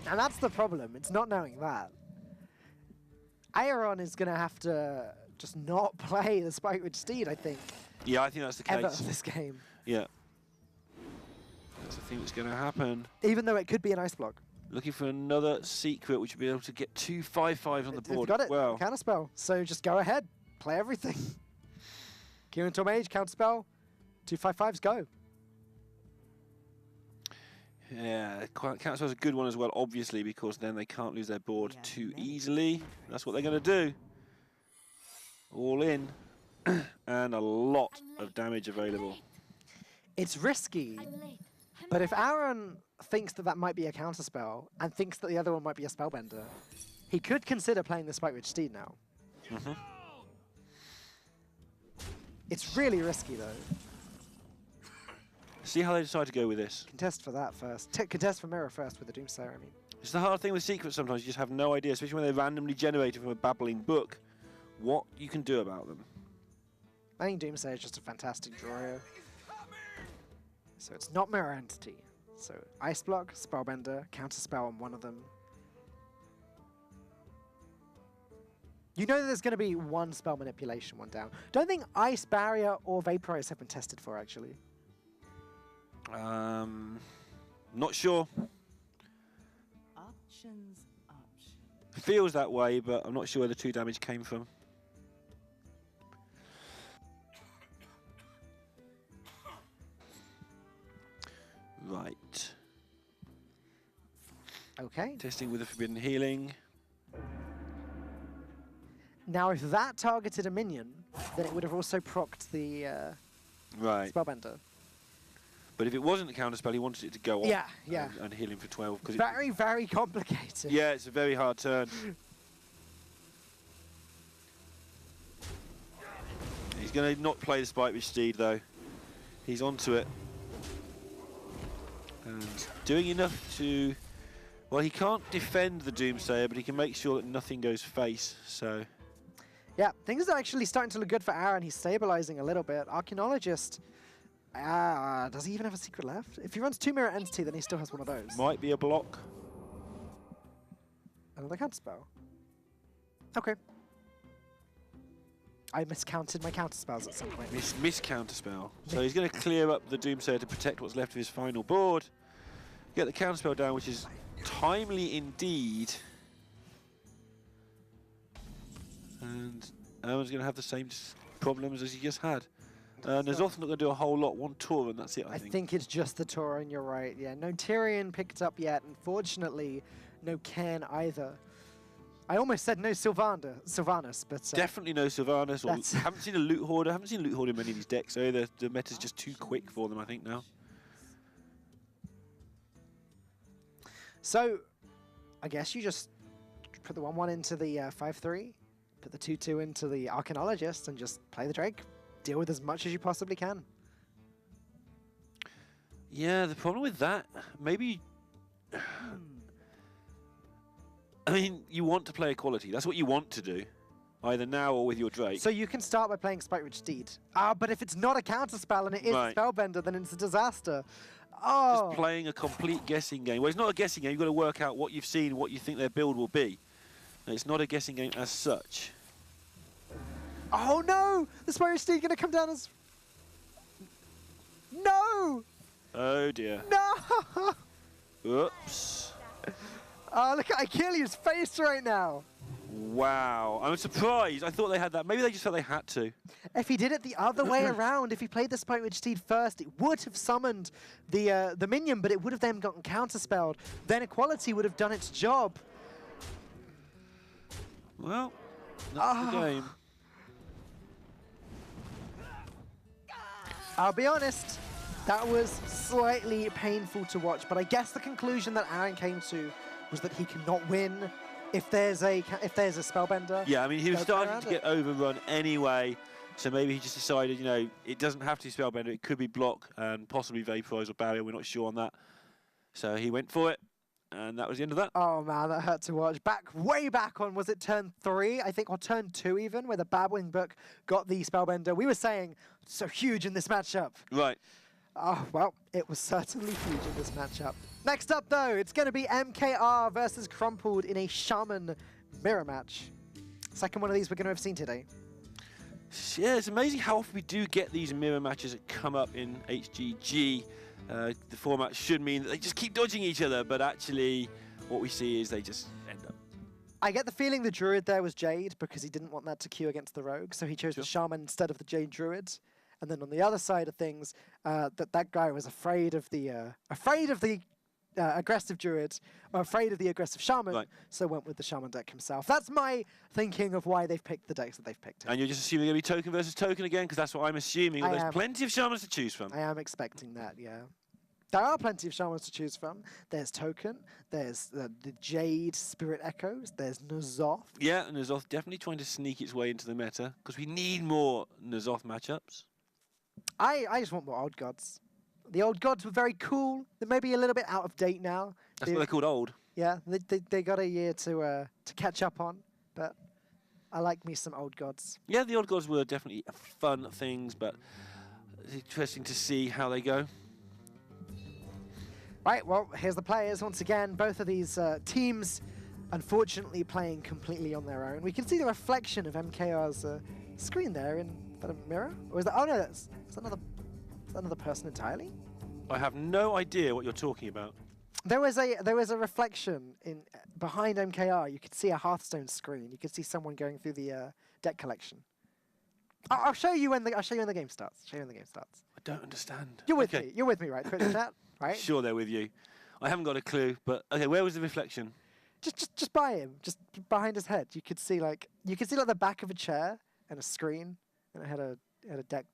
And that's the problem, it's not knowing that. Aeron is going to have to just not play the Spikewood Steed, I think. Yeah, I think that's the case. Ever of this game. Yeah. That's the thing that's going to happen. Even though it could be an Ice Block. Looking for another secret, which will be able to get 2 5/5s on the board. Got it. Well, Counterspell. So just go ahead, play everything. Kieran Mage, counterspell. 2 5/5s, go. yeah, Counterspell's a good one as well, obviously, because then they can't lose their board too easily. That's what they're going to do. All in, and a lot of damage available. It's risky, but if Aaron thinks that that might be a counterspell and thinks that the other one might be a spellbender, he could consider playing the Spikewood Steed now. Mm-hmm. It's really risky though. See how they decide to go with this. Contest for that first. Contest for Mirror first with the Doomsayer, I mean. It's the hard thing with secrets sometimes, you just have no idea, especially when they're randomly generated from a babbling book, what you can do about them. I think Doomsayer is just a fantastic draw here. So it's not Mirror Entity. So Ice Block, Spellbender, Counterspell on one of them. You know that there's going to be one Spell Manipulation one down. Don't think Ice Barrier or Vaporize have been tested for, actually. Not sure. Options. Feels that way, but I'm not sure where the 2 damage came from. Right. Okay. Testing with the Forbidden Healing. Now, if that targeted a minion, then it would have also procced the Right. Spellbender. But if it wasn't a counterspell, he wanted it to go off. Yeah, yeah. And heal him for 12. Very, very complicated. Yeah, it's a very hard turn. He's going to not play the Spikewood Steed, though. He's onto it. And doing enough to... Well, he can't defend the Doomsayer, but he can make sure that nothing goes face, so... Yeah, things are actually starting to look good for Aaron. He's stabilizing a little bit. Archaeologist, does he even have a secret left? If he runs 2 Mirror Entity, then he still has one of those. Might be a block. Another counterspell. Okay. I miscounted my counterspells at some point. Miss-counterspell. So he's going to clear up the Doomsayer to protect what's left of his final board. Get the counterspell down, which is timely indeed. And Aaron's going to have the same problems as he just had. There's often not going to do a whole lot. 1 tour and that's it, I think. I think it's just the Tauren, you're right. Yeah, no Tyrion picked up yet. Unfortunately, no Ken either. I almost said no Sylvanas, but... Definitely no Sylvanas. Or haven't seen a Loot Hoarder. Haven't seen Loot Hoarder in many of these decks, so the meta's just too quick for them, I think, now. So, I guess you just put the 1-1 into the 5-3, put the 2-2 into the Archaeologist, and just play the Drake. Deal with as much as you possibly can. Yeah, the problem with that, maybe... I mean, you want to play equality. That's what you want to do. either now or with your Drake. So you can start by playing Spike Rich Steed. Ah, but if it's not a counterspell and it is Right. Spellbender, then it's a disaster. Oh. Just playing a complete guessing game. Well, it's not a guessing game. You've got to work out what you've seen, what you think their build will be. And it's not a guessing game as such. Oh no! The Spike Rich Steed going to come down as... No! Oh dear. No! Oops. Oh, look at Achilles' face right now. Wow. I'm surprised. I thought they had that. Maybe they just felt they had to. If he did it the other way around, if he played the Spike Ridge Steed first, it would have summoned the minion, but it would have then gotten counterspelled. Then Equality would have done its job. Well, that's the game. I'll be honest, that was slightly painful to watch, but I guess the conclusion that Aaron came to was that he cannot win if there's a Spellbender. Yeah, I mean, he was They'll go starting around to get overrun anyway, so maybe he just decided, you know, it doesn't have to be Spellbender, it could be Block and possibly Vaporize or Barrier, we're not sure on that. So he went for it, and that was the end of that. Oh man, that hurt to watch. Way back on, was it turn 3, I think, or turn 2 even, where the Babwing Book got the Spellbender. We were saying, so huge in this matchup. Right. Oh, well, it was certainly huge in this matchup. Next up, though, it's going to be MKR versus Crumpled in a Shaman mirror match. Second one of these we're going to have seen today. Yeah, it's amazing how often we do get these mirror matches that come up in HGG. The format should mean that they just keep dodging each other, but actually what we see is they just end up. I get the feeling the Druid there was Jade because he didn't want that to queue against the Rogue, so he chose the Shaman instead of the Jade Druid. And then on the other side of things, that guy was afraid of the aggressive Druid, or afraid of the aggressive Shaman, so went with the Shaman deck himself. That's my thinking of why they've picked the decks that they've picked. And you're just assuming they're going to be token versus token again, because that's what I'm assuming. Well, there's plenty of Shamans to choose from. I am expecting that, yeah. There are plenty of Shamans to choose from. There's Token, there's the Jade Spirit Echoes, there's N'Zoth. Yeah, and N'Zoth definitely trying to sneak its way into the meta, because we need more N'Zoth matchups. I just want more Old Gods. The Old Gods were very cool. They're maybe a little bit out of date now. That's what they're called, old. Yeah, they got a year to catch up on, but I like me some Old Gods. Yeah, the Old Gods were definitely fun things, but it's interesting to see how they go. Right, well, here's the players once again. Both of these teams, unfortunately, playing completely on their own. We can see the reflection of MKR's screen there in a mirror. Or is that? Oh no, that's another person entirely. I have no idea what you're talking about. There was a reflection behind MKR. You could see a Hearthstone screen. You could see someone going through the deck collection. I'll show you when the game starts. I don't understand. You're with me. You're with me, right? Twitch chat, right? Sure, they're with you. I haven't got a clue, but okay. Where was the reflection? Just by him, just behind his head. You could see like the back of a chair and a screen, and it had a deck.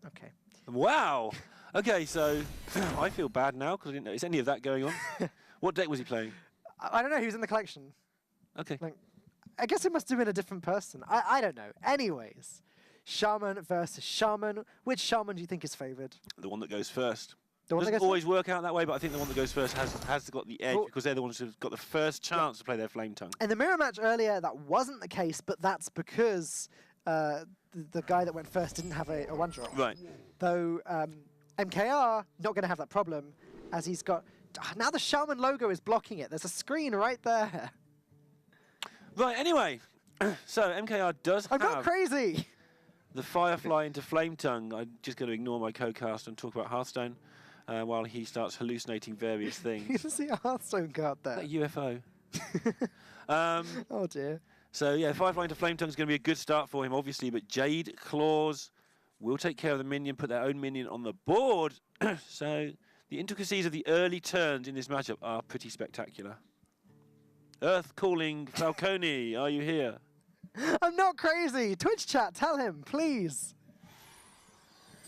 Okay. Wow. Okay, so I feel bad now because I didn't notice any of that going on. What deck was he playing? I don't know. He was in the collection. Okay. Like, I guess it must have been a different person. I don't know. Anyways, Shaman versus Shaman. Which Shaman do you think is favored? The one that goes first. The one that Doesn't goes always work out that way, but I think the one that goes first has got the edge because they're the ones who've got the first chance to play their Flame Tongue. In the mirror match earlier, that wasn't the case, but that's because the guy that went first didn't have a one-drop. Right. Though MKR, not going to have that problem, as he's got... Now the Shaman logo is blocking it. There's a screen right there. Right, anyway. So MKR does have... I'm not crazy! The Firefly into Flame Tongue. I'm just going to ignore my co-cast and talk about Hearthstone while he starts hallucinating various things. You can see a Hearthstone card there. That UFO. Oh dear. So yeah, Firefly into Flame Tongue is going to be a good start for him, obviously, but Jade Claws will take care of the minion, put their own minion on the board. So the intricacies of the early turns in this matchup are pretty spectacular. Earth calling Falcone, are you here? I'm not crazy! Twitch chat, tell him, please!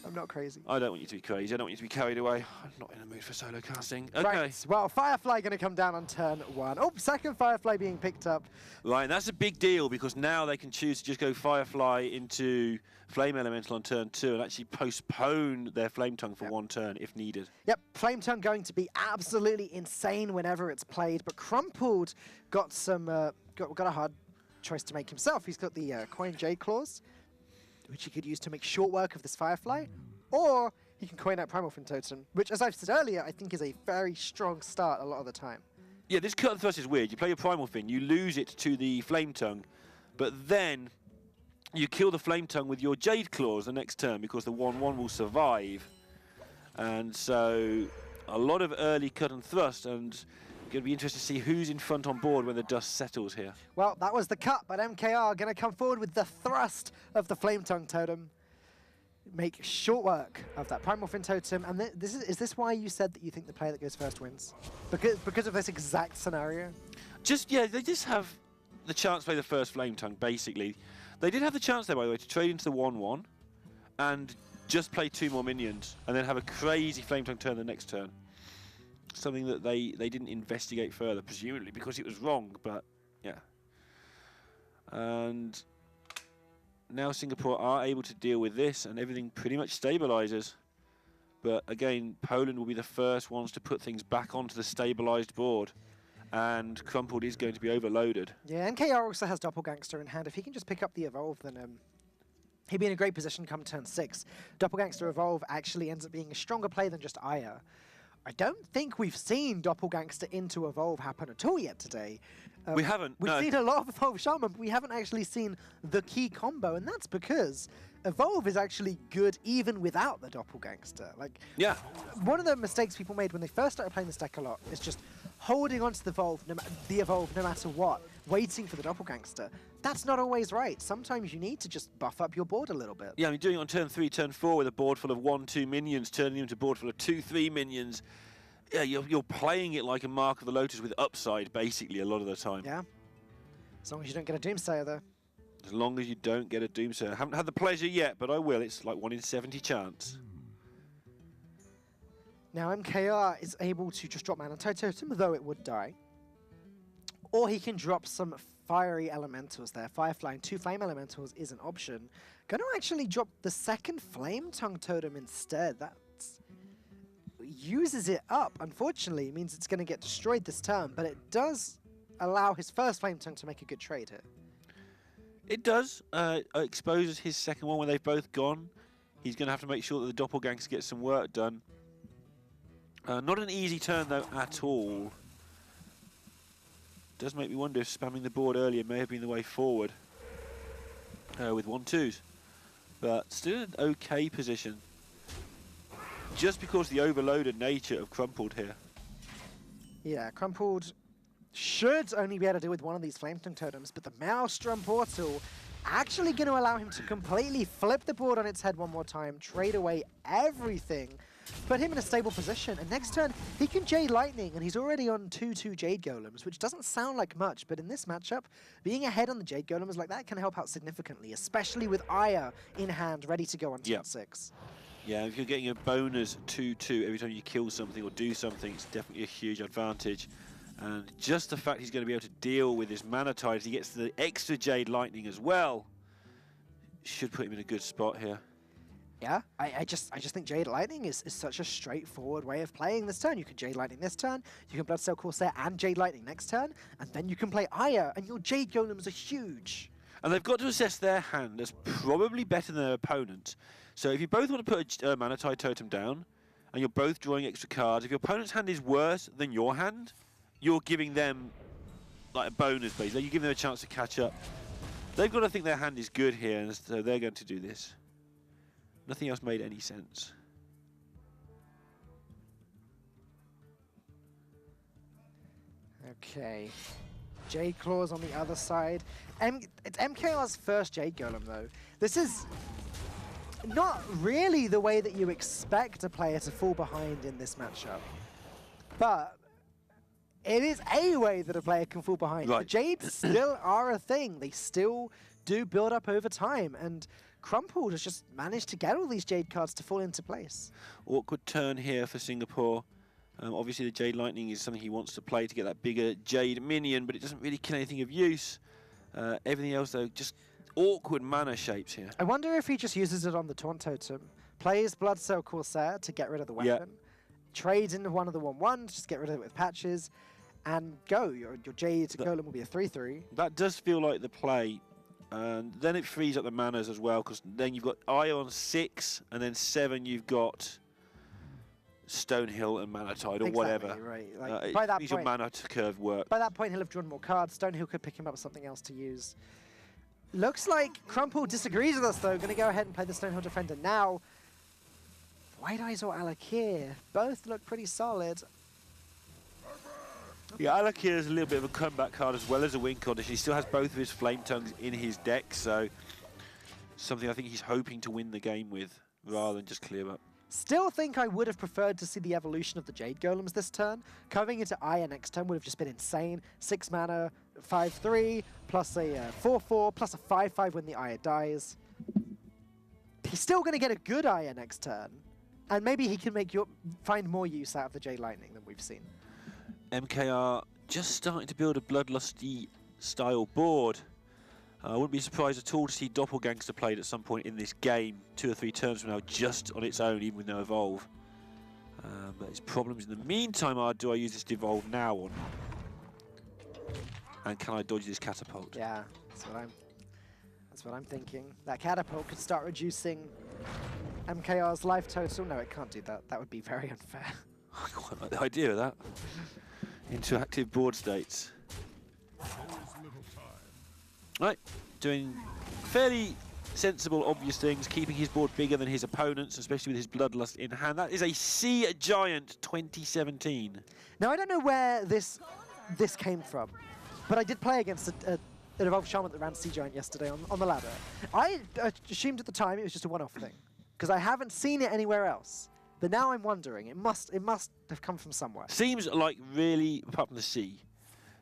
I'm not crazy. I don't want you to be crazy. I don't want you to be carried away. I'm not in the mood for solo casting. Okay. Right, well, Firefly going to come down on turn 1. Oh, second Firefly being picked up. Right, and that's a big deal because now they can choose to just go Firefly into Flame Elemental on turn 2 and actually postpone their Flame Tongue for one turn if needed. Yep, Flame Tongue going to be absolutely insane whenever it's played, but Crumpled got some got a hard choice to make himself. He's got the coin Jade Claws, which he could use to make short work of this Firefly, or he can coin out Primal Fin Totem, which, as I've said earlier, I think is a very strong start a lot of the time. Yeah, this cut and thrust is weird. You play your Primal Fin, you lose it to the Flame Tongue, but then you kill the Flame Tongue with your Jade Claws the next turn because the 1/1 will survive. And so a lot of early cut and thrust, and going to be interested to see who's in front on board when the dust settles here. Well, that was the cut, but MKR going to come forward with the thrust of the Flame Tongue Totem. Make short work of that Primal Fin Totem. And is this why you said that you think the player that goes first wins? Because of this exact scenario? Yeah, they just have the chance to play the first Flame Tongue, basically. They did have the chance there, by the way, to trade into the 1/1 and just play 2 more minions and then have a crazy Flame Tongue turn the next turn. Something that they didn't investigate further, presumably because it was wrong, but yeah. And now Singapore are able to deal with this and everything pretty much stabilizes. But again, Poland will be the first ones to put things back onto the stabilized board. And Crumpled is going to be overloaded. Yeah, NKR also has Doppelgangster in hand. If he can just pick up the Evolve, then he'd be in a great position come turn 6. Doppelgangster Evolve actually ends up being a stronger play than just Aya. I don't think we've seen Doppelgangster into Evolve happen at all yet today. We haven't, We've seen a lot of Evolve Shaman, but we haven't actually seen the key combo, and that's because Evolve is actually good even without the Doppelgangster. Like, yeah. One of the mistakes people made when they first started playing this deck a lot is just holding onto the Evolve no matter what, waiting for the Doppelgangster. That's not always right. Sometimes you need to just buff up your board a little bit. Yeah, I mean, doing it on turn 3, turn 4 with a board full of 1/2 minions, turning them into a board full of 2/3 minions. Yeah, you're playing it like a Mark of the Lotus with upside, basically, a lot of the time. Yeah. As long as you don't get a Doomsayer, though. As long as you don't get a Doomsayer. I haven't had the pleasure yet, but I will. It's like 1 in 70 chance. Now, MKR is able to just drop Mana Totem, though it would die. Or he can drop some fiery elementals there. Firefly and 2 flame elementals is an option. Going to actually drop the second Flame Tongue Totem instead. That uses it up. Unfortunately, it means it's going to get destroyed this turn, but it does allow his first Flame Tongue to make a good trade here. It does. Exposes his second one when they've both gone. He's going to have to make sure that the Doppelgangster gets some work done. Not an easy turn, though, at all. Does make me wonder if spamming the board earlier may have been the way forward with 1/2s. But still an okay position. Just because of the overloaded nature of Crumpled here. Yeah, Crumpled should only be able to deal with one of these Flame Tongue Totems, but the Maelstrom Portal actually going to allow him to completely flip the board on its head one more time, trade away everything, put him in a stable position, and next turn he can Jade Lightning, and he's already on 2/2 Jade Golems, which doesn't sound like much, but in this matchup, being ahead on the Jade Golems like that can help out significantly, especially with Aya in hand, ready to go on turn 6. Yeah, if you're getting a bonus 2/2 every time you kill something or do something, it's definitely a huge advantage. And just the fact he's going to be able to deal with his Mana Tide as he gets the extra Jade Lightning as well should put him in a good spot here. Yeah, I just think Jade Lightning is such a straightforward way of playing this turn. You can Jade Lightning this turn, you can Bloodsail Corsair and Jade Lightning next turn, and then you can play Aya, and your Jade Golems are huge. And they've got to assess their hand as probably better than their opponent. So if you both want to put a Mana Tide Totem down, and you're both drawing extra cards, if your opponent's hand is worse than your hand, you're giving them like a bonus, basically. You're giving them a chance to catch up. They've got to think their hand is good here, and so they're going to do this. Nothing else made any sense. Okay. Jade Claws on the other side. It's MKR's first Jade Golem, though. This is not really the way that you expect a player to fall behind in this matchup. But it is a way that a player can fall behind. Right. The Jades still are a thing. They still do build up over time. And Crumpled has just managed to get all these Jade cards to fall into place. Awkward turn here for Singapore. Obviously the Jade Lightning is something he wants to play to get that bigger Jade minion, but it doesn't really kill anything of use. Everything else, though, just awkward mana shapes here. I wonder if he just uses it on the Taunt Totem, plays Bloodsail Corsair to get rid of the weapon, trades into one of the 1/1s, just get rid of it with patches, and go. Your Jade Golem will be a 3/3. That does feel like the play. And then it frees up the manas as well, because then you've got Eye on 6, and then 7 you've got Stonehill and Mana Tide, or whatever. Right. Like, It by that makes your point, mana curve work. by that point, he'll have drawn more cards. Stonehill could pick him up with something else to use. Looks like Crumple disagrees with us, though. Going to go ahead and play the Stonehill Defender now. White Eyes or Alakir, both look pretty solid. Yeah, Alakir is a little bit of a comeback card as well as a win condition. He still has both of his Flame Tongues in his deck, so something I think he's hoping to win the game with rather than just clear up. Still think I would have preferred to see the evolution of the Jade Golems this turn. Coming into Aya next turn would have just been insane. 6 mana, 5/3, plus a 4/4, plus a 5/5 when the Aya dies. He's still going to get a good Aya next turn, and maybe he can find more use out of the Jade Lightning than we've seen. MKR just starting to build a Bloodlusty style board. I wouldn't be surprised at all to see Doppelgangster played at some point in this game, 2 or 3 turns from now, just on its own, even with no evolve. But his problems in the meantime are, do I use this devolve now or not? And can I dodge this catapult? Yeah, that's what I'm thinking. That catapult could start reducing MKR's life total. No, it can't do that. That would be very unfair. I quite like the idea of that. Interactive board states. Right, doing fairly sensible, obvious things, keeping his board bigger than his opponents, especially with his Bloodlust in hand. That is a Sea Giant 2017. Now, I don't know where this came from, but I did play against an Evolved Shaman that ran Sea Giant yesterday on the ladder. I assumed at the time it was just a one-off thing, because I haven't seen it anywhere else. But now I'm wondering, it must have come from somewhere. Seems like really, apart from the sea,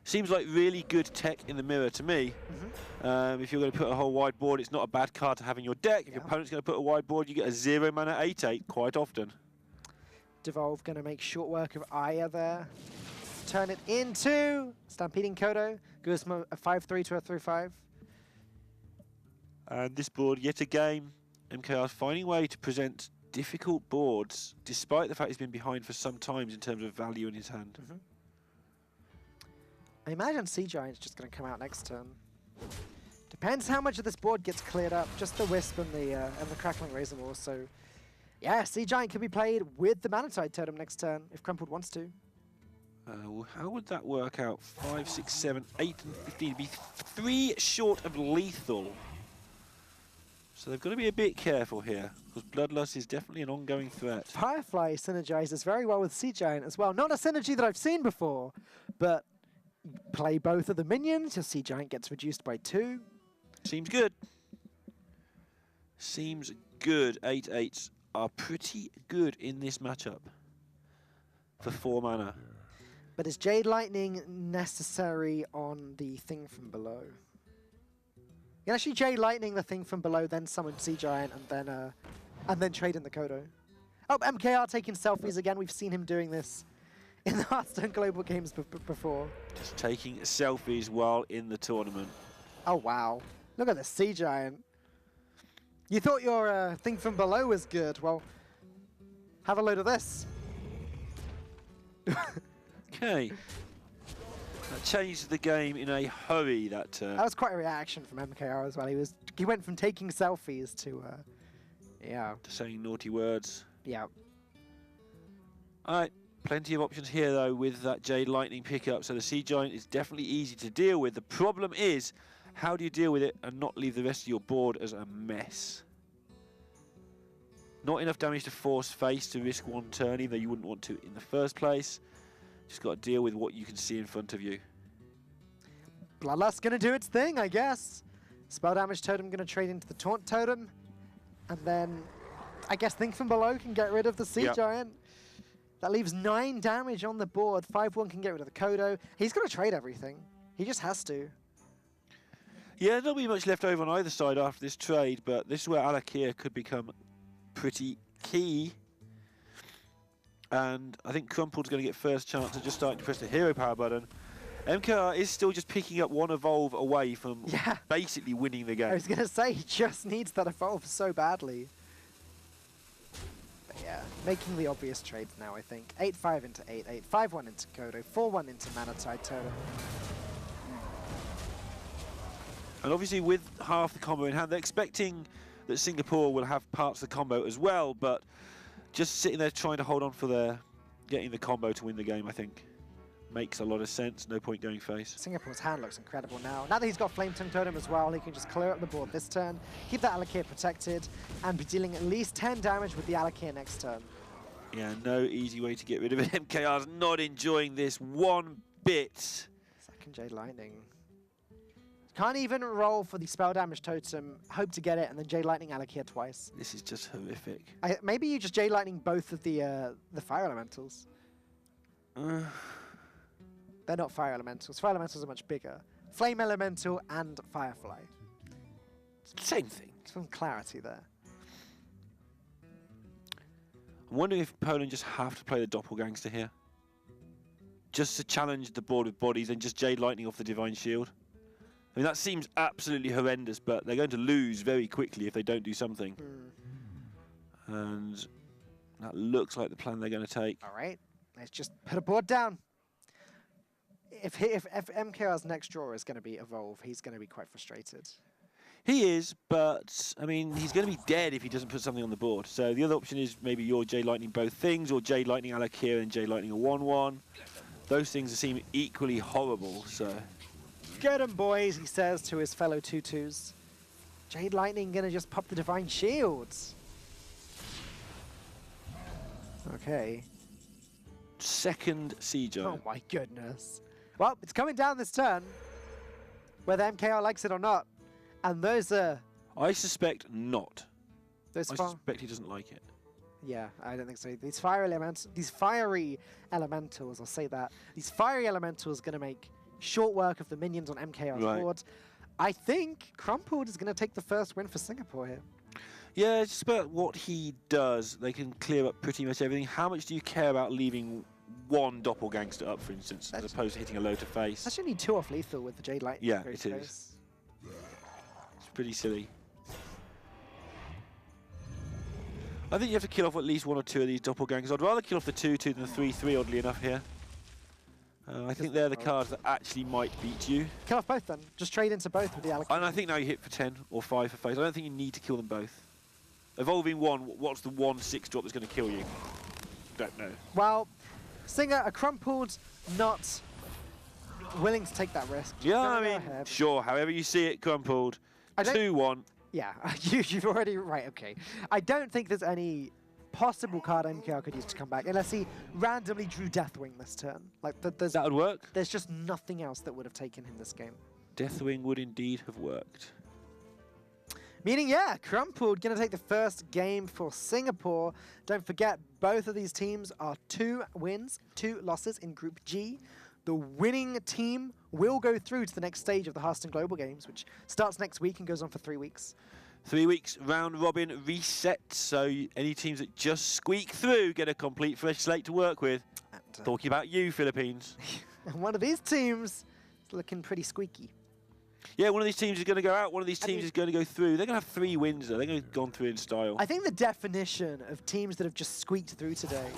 seems like really good tech in the mirror to me. If you're going to put a whole wide board, it's not a bad card to have in your deck. If your opponent's going to put a wide board, you get a 0 mana 8/8 quite often. Devolve going to make short work of Aya there. Turn it into Stampeding Kodo. Goes from a 5/3 to a 3/5. And this board, yet again, MKR is finding a way to present difficult boards, despite the fact he's been behind for some times in terms of value in his hand. I imagine Sea Giant's just going to come out next turn. Depends how much of this board gets cleared up. Just the Wisp and the Crackling Razor Maw. So, yeah, Sea Giant can be played with the Mana Tide Totem next turn if Crumpled wants to. How would that work out? 5, 6, 7, 8, and 15. It'd be 3 short of lethal. So they've got to be a bit careful here, because Bloodlust is definitely an ongoing threat. Firefly synergizes very well with Sea Giant as well. Not a synergy that I've seen before, but play both of the minions, your Sea Giant gets reduced by 2. Seems good. Seems good. 8/8s are pretty good in this matchup for 4 mana. But is Jade Lightning necessary on the thing from below? You can actually Jade Lightning the thing from below, then summon Sea Giant, and then trade in the Kodo. Oh, MKR taking selfies again. We've seen him doing this in the Hearthstone Global Games before. Just taking selfies while in the tournament. Oh, wow. Look at the Sea Giant. You thought your thing from below was good. Well, have a load of this. Okay. That changed the game in a hurry, that turn. That was quite a reaction from MKR as well. He went from taking selfies to, yeah. To saying naughty words. Yeah. Alright, plenty of options here though with that Jade Lightning pickup, so the Sea Giant is definitely easy to deal with. The problem is, how do you deal with it and not leave the rest of your board as a mess? Not enough damage to force face to risk 1 turn, even though you wouldn't want to in the first place. Just got to deal with what you can see in front of you. Bloodlust going to do its thing, I guess. Spell Damage Totem going to trade into the Taunt Totem. And then, I guess Think From Below can get rid of the Sea Giant. That leaves 9 damage on the board. 5/1 can get rid of the Kodo. He's going to trade everything. He just has to. Yeah, there'll be much left over on either side after this trade, but this is where Alakir could become pretty key. And I think Crumpled's going to get first chance of just starting to press the hero power button. MKR is still just picking up 1 evolve away from basically winning the game. I was going to say, he just needs that evolve so badly. Yeah, making the obvious trades now, I think. 8-5 into 8-8, 5-1 into Kodo, 4-1 into Mana Tide Totem. And obviously with half the combo in hand, they're expecting that Singapore will have parts of the combo as well, but just sitting there trying to hold on for getting the combo to win the game, I think, makes a lot of sense. No point going face. Singapore's hand looks incredible now. Now that he's got Flame Tongue Totem as well, he can just clear up the board this turn, keep that Alakir protected, and be dealing at least 10 damage with the Alakir next turn. Yeah, no easy way to get rid of it. MKR's not enjoying this one bit. Second Jade Lightning. Can't even roll for the spell damage totem, hope to get it, and then Jade Lightning Alakir twice. This is just horrific. Maybe you just Jade Lightning both of the Fire Elementals. They're not Fire Elementals. Fire Elementals are much bigger. Flame Elemental and Firefly. Same thing. Some clarity there. I'm wondering if Poland just have to play the Doppelgangster here. Just to challenge the board with bodies and just Jade Lightning off the Divine Shield. I mean, that seems absolutely horrendous, but they're going to lose very quickly if they don't do something. And that looks like the plan they're going to take. All right, let's just put a board down. If MKR's next draw is going to be Evolve, he's going to be quite frustrated. He is, but, I mean, he's going to be dead if he doesn't put something on the board. So the other option is maybe you're Jade Lightning both things, or Jade Lightning Alakir and Jade Lightning a 1-1. Those things seem equally horrible, so... Get 'em, boys, he says to his fellow 2-2s. Jade Lightning going to just pop the Divine Shields. Okay. Second Siege. Oh my goodness. Well, it's coming down this turn, whether MKR likes it or not. And those are... I suspect not. I Those suspect he doesn't like it. Yeah, I don't think so. These fiery elementals, I'll say that. These fiery elementals are going to make short work of the minions on MKR's board. I think Crumpled is going to take the first win for Singapore here. Yeah, it's just about what he does. They can clear up pretty much everything. How much do you care about leaving one Doppelgangster up, for instance, as opposed to hitting a low to face? Actually need 2 off lethal with the Jade Lightning. Yeah, it is. It's pretty silly. I think you have to kill off at least 1 or 2 of these Doppelgangers. I'd rather kill off the 2-2 than the 3-3, oddly enough, here. I think they're the cards that actually might beat you. Kill off both then. Just trade into both with the Alakir. And I think now you hit for 10 or 5 for face. I don't think you need to kill them both. Evolving 1, what's the 1/6 drop that's going to kill you? Don't know. Well, Singer, a Crumpled, not willing to take that risk. Yeah, I mean, sure, however you see it, Crumpled. 2-1. Yeah, you've already... Right, okay. I don't think there's any possible card MKR could use to come back, unless he randomly drew Deathwing this turn. Like, that would work. There's just nothing else that would have taken him this game. Deathwing would indeed have worked. Meaning, yeah, Crumpled going to take the first game for Singapore. Don't forget, both of these teams are 2 wins, 2 losses in Group G. The winning team will go through to the next stage of the Hearthstone Global Games, which starts next week and goes on for 3 weeks. 3 weeks, round robin reset, so any teams that just squeak through get a complete fresh slate to work with. And, talking about you, Philippines. And one of these teams is looking pretty squeaky. Yeah, one of these teams is going to go out, one of these teams is going to go through. They're going to have 3 wins, though. They're going to have gone through in style. I think the definition of teams that have just squeaked through today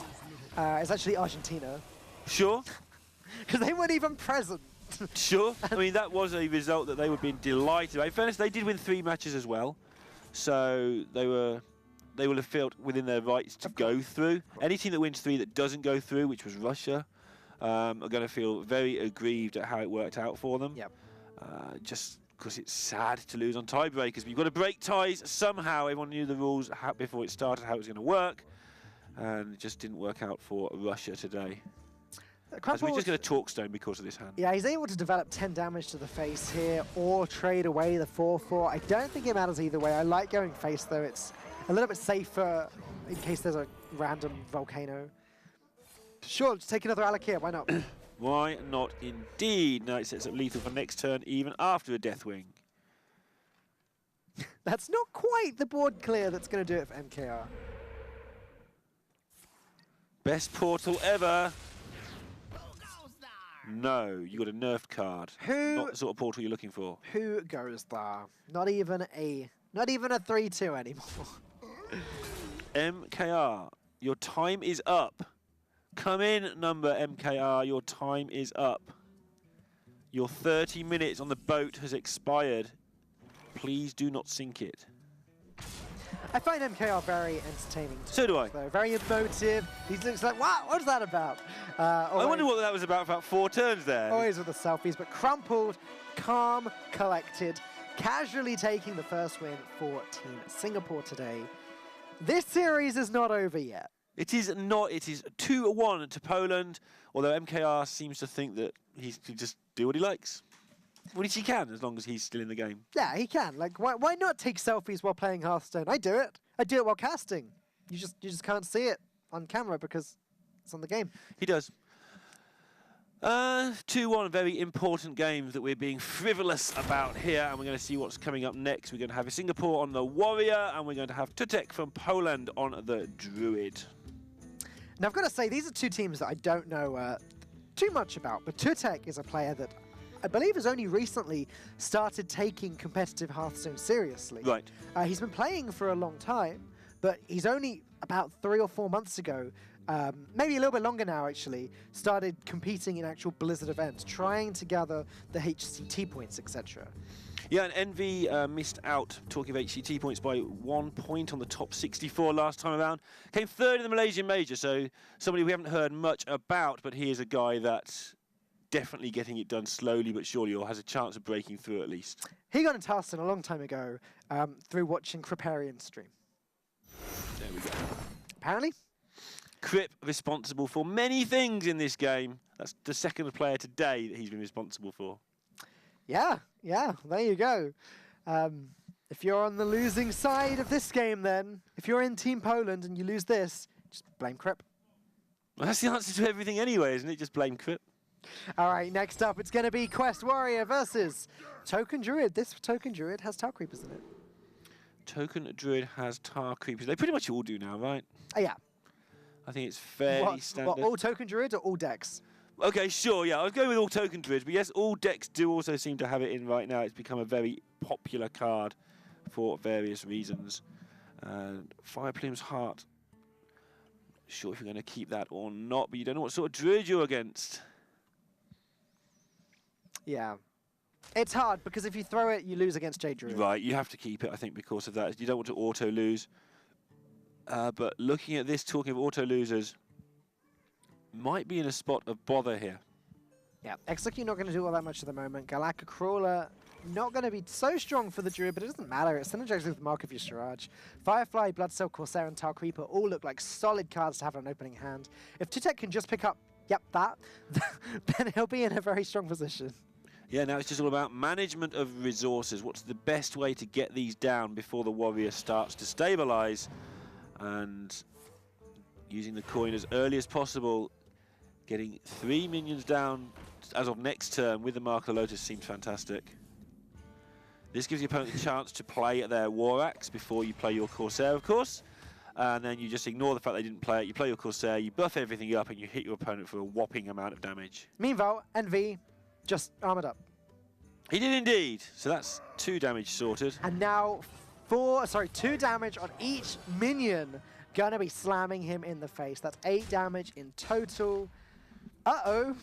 is actually Argentina. Sure. Because they weren't even present. Sure. I mean, that was a result that they would have been delighted about. In fairness, they did win 3 matches as well. So they will have felt within their rights to go through. Any team that wins 3 that doesn't go through, which was Russia, are going to feel very aggrieved at how it worked out for them. Yep. Just because it's sad to lose on tiebreakers. But you've got to break ties somehow. Everyone knew the rules before it started, how it was going to work. And it just didn't work out for Russia today. As we're just going to Talkstone because of this hand. Yeah, he's able to develop 10 damage to the face here or trade away the 4-4. I don't think it matters either way. I like going face, though. It's a little bit safer in case there's a random volcano. Sure, just take another Alakir. Why not? Why not indeed? Now it sets up lethal for next turn, even after a Deathwing. That's not quite the board clear that's going to do it for MKR. Best portal ever. No, you got a nerfed card. Not the sort of portal you're looking for. Who goes there? Not even a 3-2 anymore. MKR Your time is up. Come in, number MKR. Your time is up. Your 30 minutes on the boat has expired. Please do not sink it. I find MKR very entertaining. So do I. Though. Very emotive. He looks like, wow, what's that about? I wonder what that was about 4 turns there. Always with the selfies, but crumpled, calm, collected, casually taking the first win for Team Singapore today. This series is not over yet. It is not. It is 2-1 to Poland, although MKR seems to think that he can just do what he likes. Which he can, as long as he's still in the game. Yeah, he can. Like, why not take selfies while playing Hearthstone? I do it. I do it while casting. You just can't see it on camera because it's on the game. He does. 2-1, very important game that we're being frivolous about here, and we're going to see what's coming up next. We're going to have Singapore on the Warrior, and we're going to have Tutek from Poland on the Druid. Now, I've got to say, these are two teams that I don't know too much about, but Tutek is a player that I believe has only recently started taking competitive Hearthstone seriously. Right. He's been playing for a long time, but he's only about 3 or 4 months ago, maybe a little bit longer now actually, started competing in actual Blizzard events, trying to gather the HCT points, etc. Yeah, and Envy missed out, talking of HCT points, by 1 point on the top 64 last time around. Came third in the Malaysian Major, so somebody we haven't heard much about, but he is a guy that's definitely getting it done slowly but surely, or has a chance of breaking through at least. He got into Hearthstone a long time ago through watching Kriparian's stream. There we go. Apparently. Krip responsible for many things in this game. That's the second player today that he's been responsible for. Yeah, there you go. If you're on the losing side of this game then, if you're in Team Poland and you lose this, just blame Krip. Well, that's the answer to everything anyway, isn't it? Just blame Krip. All right, next up, it's going to be Quest Warrior versus Token Druid. This Token Druid has Tar Creepers in it. Token Druid has Tar Creepers. They pretty much all do now, right? Yeah. I think it's fairly standard. What, all Token Druids or all decks? Okay, sure, yeah. I was going with all Token Druids, but yes, all decks do also seem to have it in right now. It's become a very popular card for various reasons. Fire Plume's Heart. Not sure if you're going to keep that or not, but you don't know what sort of Druid you're against. Yeah. It's hard, because if you throw it, you lose against Jade Druid. Right, you have to keep it, I think, because of that. You don't want to auto-lose. But looking at this, talking of auto-losers, might be in a spot of bother here. Yeah, Execute not going to do all that much at the moment. Galactic Crawler not going to be so strong for the Druid, but it doesn't matter. It synergizes with Mark of Yusharaj. Firefly, Bloodcell, Corsair, and Tar Creeper all look like solid cards to have on an opening hand. If Tutek can just pick up, that, then he'll be in a very strong position. Yeah, now it's just all about management of resources. What's the best way to get these down before the Warrior starts to stabilize? And using the coin as early as possible, getting 3 minions down as of next turn with the Mark of the Lotus seems fantastic. This gives the opponent a chance to play their War Axe before you play your Corsair, of course. And then you just ignore the fact they didn't play it. You play your Corsair, you buff everything up, and you hit your opponent for a whopping amount of damage. Meanwhile, Envy just armored up. He did indeed. So that's 2 damage sorted. And now 2 damage on each minion. Gonna be slamming him in the face. That's 8 damage in total. Uh-oh.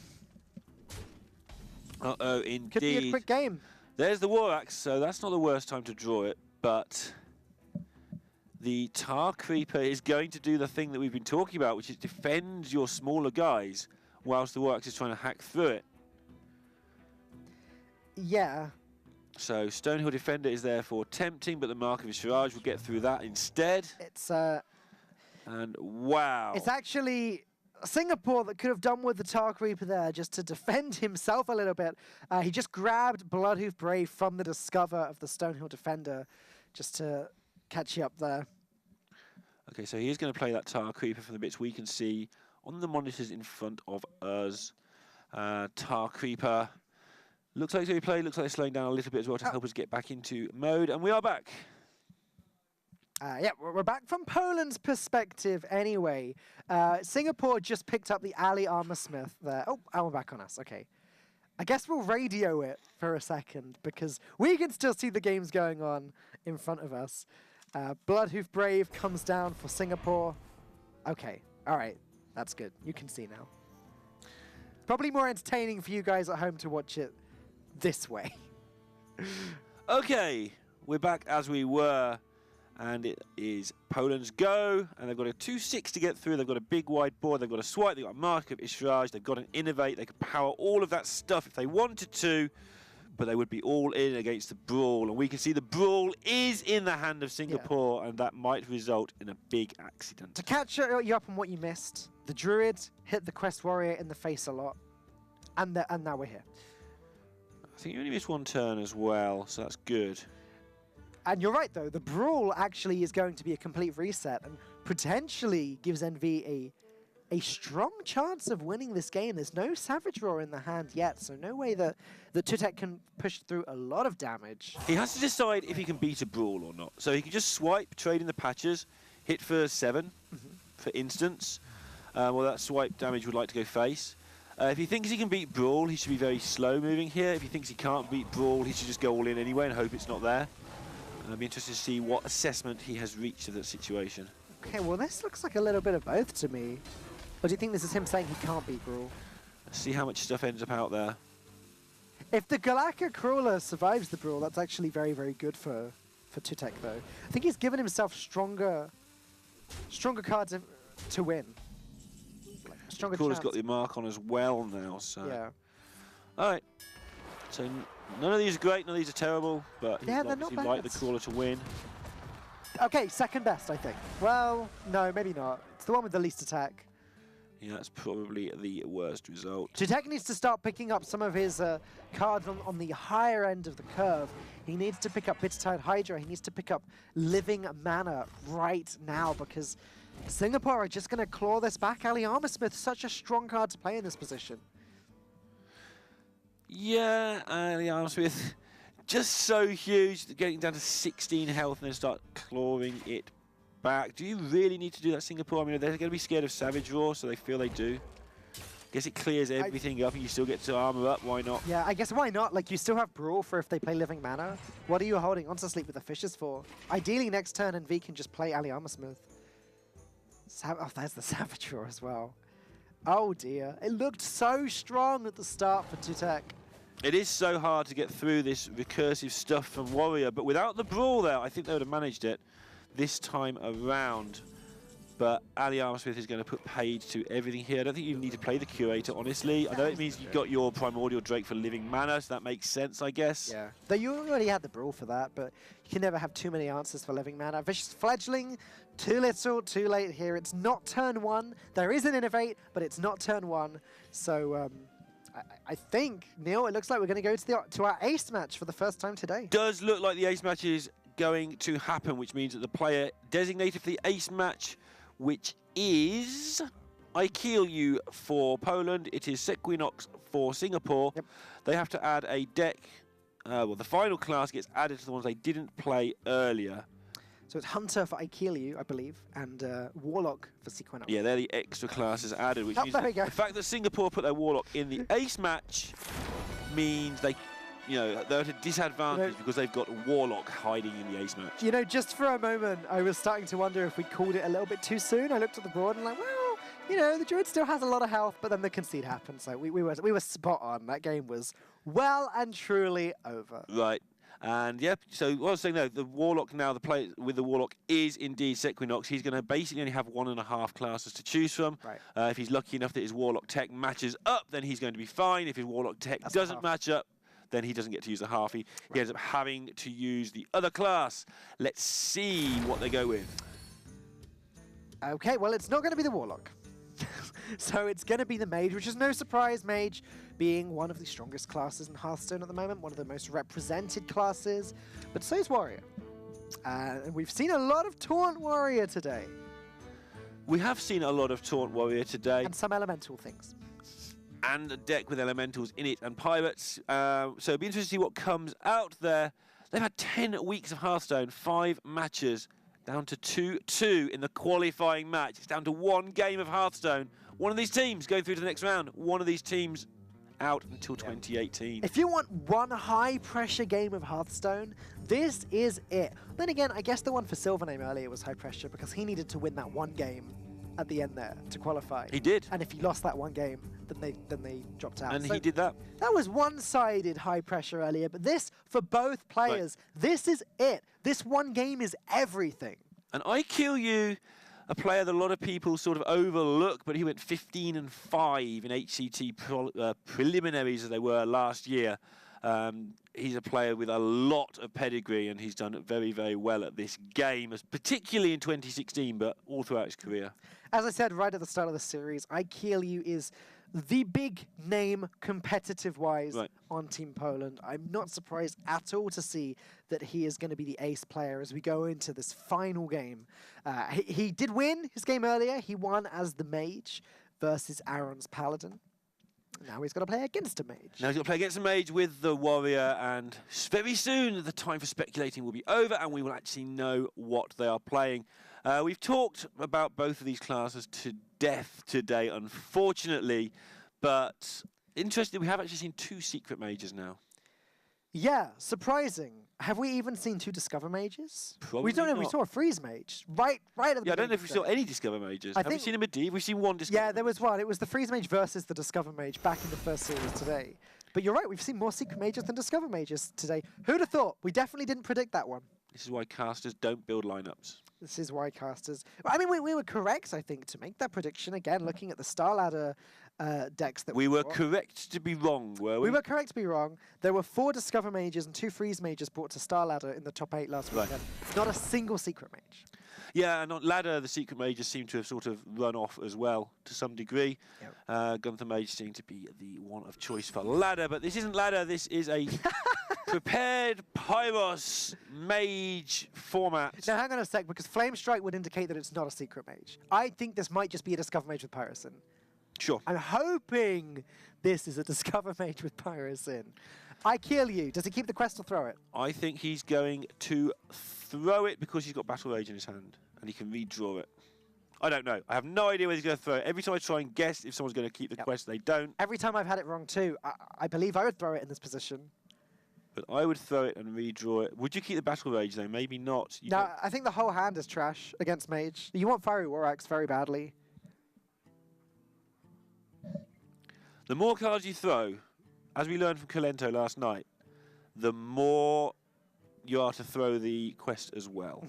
Uh-oh, indeed. Could be a quick game. There's the War Axe, so that's not the worst time to draw it, but the Tar Creeper is going to do the thing that we've been talking about, which is defend your smaller guys whilst the War Axe is trying to hack through it. Yeah. So Stonehill Defender is therefore tempting, but the Mark of Yusharaj will get through that instead. It's and wow. It's actually Singapore that could have done with the Tar Creeper there just to defend himself a little bit. He just grabbed Bloodhoof Brave from the Discover of the Stonehill Defender just to catch you up there. Okay, so he is going to play that Tar Creeper from the bits we can see on the monitors in front of us. Tar Creeper looks like he played, looks like he's slowing down a little bit as well to help us get back into mode, and we are back. Yeah, we're back from Poland's perspective anyway. Singapore just picked up the Ali Armorsmith there. Oh, we're back on us. Okay. I guess we'll radio it for a second because we can still see the games going on in front of us. Bloodhoof Brave comes down for Singapore. Okay, all right, that's good. You can see now. Probably more entertaining for you guys at home to watch it this way. Okay, we're back as we were, and it is Poland's go, and they've got a 2-6 to get through. They've got a big wide board, they've got a swipe, they've got a markup, Ishraj, they've got an innovate, they could power all of that stuff if they wanted to, but they would be all in against the Brawl, and we can see the Brawl is in the hand of Singapore, and that might result in a big accident. To catch you up on what you missed, the Druid hit the Quest Warrior in the face a lot, and now we're here. I think you only missed one turn as well, so that's good. And you're right, though. The Brawl actually is going to be a complete reset and potentially gives NV a strong chance of winning this game. There's no Savage Roar in the hand yet, so no way that Tutek can push through a lot of damage. He has to decide if he can beat a Brawl or not. So he can just swipe, trade in the patches, hit for 7, for instance. Well, that swipe damage would like to go face. If he thinks he can beat Brawl, he should be very slow moving here. If he thinks he can't beat Brawl, he should just go all in anyway and hope it's not there. I'd be interested to see what assessment he has reached of that situation. Okay, well, this looks like a little bit of both to me. Or do you think this is him saying he can't beat Brawl? Let's see how much stuff ends up out there. If the Galaka Crawler survives the Brawl, that's actually very, very good for Tutek, though. I think he's given himself stronger cards to win. Like, stronger Crawler's chance. got the mark on as well now, so... Yeah. All right. So none of these are great, none of these are terrible, but Yeah, he'd they're not obviously bad. like the Crawler to win. Okay, second best, I think. Well, no, maybe not. It's the one with the least attack. Yeah, that's probably the worst result. Tutek needs to start picking up some of his cards on the higher end of the curve. He needs to pick up Bittertide Hydra. He needs to pick up Living Mana right now because Singapore are just going to claw this back. Ali Armorsmith, such a strong card to play in this position. Yeah, Ali Armorsmith, just so huge, getting down to 16 health and then start clawing it back. Do you really need to do that, Singapore? I mean, they're going to be scared of Savage Roar, so they feel they do. Guess it clears everything up and you still get to armor up, why not? Yeah, I guess why not? Like, you still have Brawl for if they play Living Mana. What are you holding on to Sleep with the Fishes for? Ideally, next turn, NV can just play Ali Armorsmith. Oh, there's the Savage Roar as well. Oh dear, it looked so strong at the start for Tutek. It is so hard to get through this recursive stuff from Warrior, but without the Brawl there, I think they would have managed it this time around. But Ali Armorsmith is going to put paid to everything here. I don't think you need to play the Curator, honestly. I know it means you got your Primordial Drake for Living Mana, so that makes sense, I guess. Yeah, though you already had the Brawl for that, but you can never have too many answers for Living Mana. Vicious Fledgling, too little, too late here. It's not turn 1. There is an Innovate, but it's not turn 1. So I think, Neil, it looks like we're going to go to our ace match for the first time today. Does look like the ace match is going to happen, which means that the player designated for the ace match, which is I Kill You for Poland, it is Sequinox for Singapore. Yep. They have to add a deck. Well, the final class gets added to the ones they didn't play earlier. So it's Hunter for I Kill You, I believe, and Warlock for Sequinox. Yeah, they're the extra classes added, which means there we go. the fact that Singapore put their Warlock in the ace match means they, they're at a disadvantage because they've got Warlock hiding in the ace match. You know, just for a moment, I was starting to wonder if we called it a little bit too soon. I looked at the board and like, well, the Druid still has a lot of health, but then the concede happened, so we were spot on. That game was well and truly over. Right. And yep, so what I was saying though, the Warlock now, the player with the Warlock is indeed Sequinox. He's going to basically only have 1.5 classes to choose from. Right. If he's lucky enough that his Warlock tech matches up, then he's going to be fine. If his Warlock tech doesn't match up, then he doesn't get to use the half. He ends up having to use the other class. Let's see what they go with. Okay, well, it's not going to be the Warlock. So it's going to be the Mage, which is no surprise, Mage being one of the strongest classes in Hearthstone at the moment, one of the most represented classes, but so is Warrior. And we've seen a lot of Taunt Warrior today. We have seen a lot of Taunt Warrior today. And some elemental things. And a deck with elementals in it and pirates. So it'll be interesting to see what comes out there. They've had 10 weeks of Hearthstone, 5 matches, down to 2-2 in the qualifying match. It's down to 1 game of Hearthstone. One of these teams going through to the next round. One of these teams out until 2018. If you want one high-pressure game of Hearthstone, this is it. Then again, I guess the one for Silvername earlier was high pressure because he needed to win that one game at the end there to qualify. He did. And if he lost that one game, then they dropped out. And So he did that. that was one-sided high pressure earlier, but this, for both players, this is it. This one game is everything. And I kill you, a player that a lot of people sort of overlook, but he went 15-5 in HCT preliminaries as they were last year. He's a player with a lot of pedigree, and he's done very, very well at this game, particularly in 2016, but all throughout his career. As I said right at the start of the series, IKELU is the big name competitive-wise on Team Poland. I'm not surprised at all to see that he is going to be the ace player as we go into this final game. He did win his game earlier. He won as the Mage versus Aaron's Paladin. Now he's got to play against a Mage. Now he's got to play against a Mage with the Warrior, and very soon the time for speculating will be over and we will actually know what they are playing. We've talked about both of these classes to death today, unfortunately, but interestingly, we have actually seen 2 secret mages now. Yeah, surprising. Have we even seen 2 Discover Mages? Probably we don't know. not. We saw a Freeze Mage right at the beginning. Yeah, I don't know if we saw any Discover Mages. I Have we think seen a Medivh? We've seen one Discover. Yeah, there was one. It was the Freeze Mage versus the Discover Mage back in the first series today. But you're right, we've seen more Secret Mages than Discover Mages today. Who'd have thought? We definitely didn't predict that one. This is why casters don't build lineups. This is why casters... I mean, we were correct, I think, to make that prediction. Again, looking at the Star Ladder decks that we were bought. correct to be wrong, were we? We were correct to be wrong. There were 4 Discover Mages and 2 Freeze Mages brought to Star Ladder in the top 8 last weekend. Not a single Secret Mage. Yeah, and on Ladder, the Secret Mages seem to have sort of run off as well, to some degree. Yep. Gunther Mage seemed to be the one of choice for Ladder, but this isn't Ladder, this is a prepared Pyros Mage format. Now, hang on a sec, because Flame Strike would indicate that it's not a Secret Mage. I think this might just be a Discover Mage with Pyrosin. Sure. I'm hoping this is a Discover Mage with Pyrosin. IKELU, does he keep the quest or throw it? I think he's going to throw it because he's got Battle Rage in his hand and he can redraw it. I don't know. I have no idea where he's going to throw it. Every time I try and guess if someone's going to keep the quest, they don't. Every time I've had it wrong too. I believe I would throw it in this position. But I would throw it and redraw it. Would you keep the Battle Rage though? Maybe not. No, I think the whole hand is trash against Mage. You want Fiery War Axe very badly. The more cards you throw, as we learned from Kalento last night, the more you are to throw the quest as well.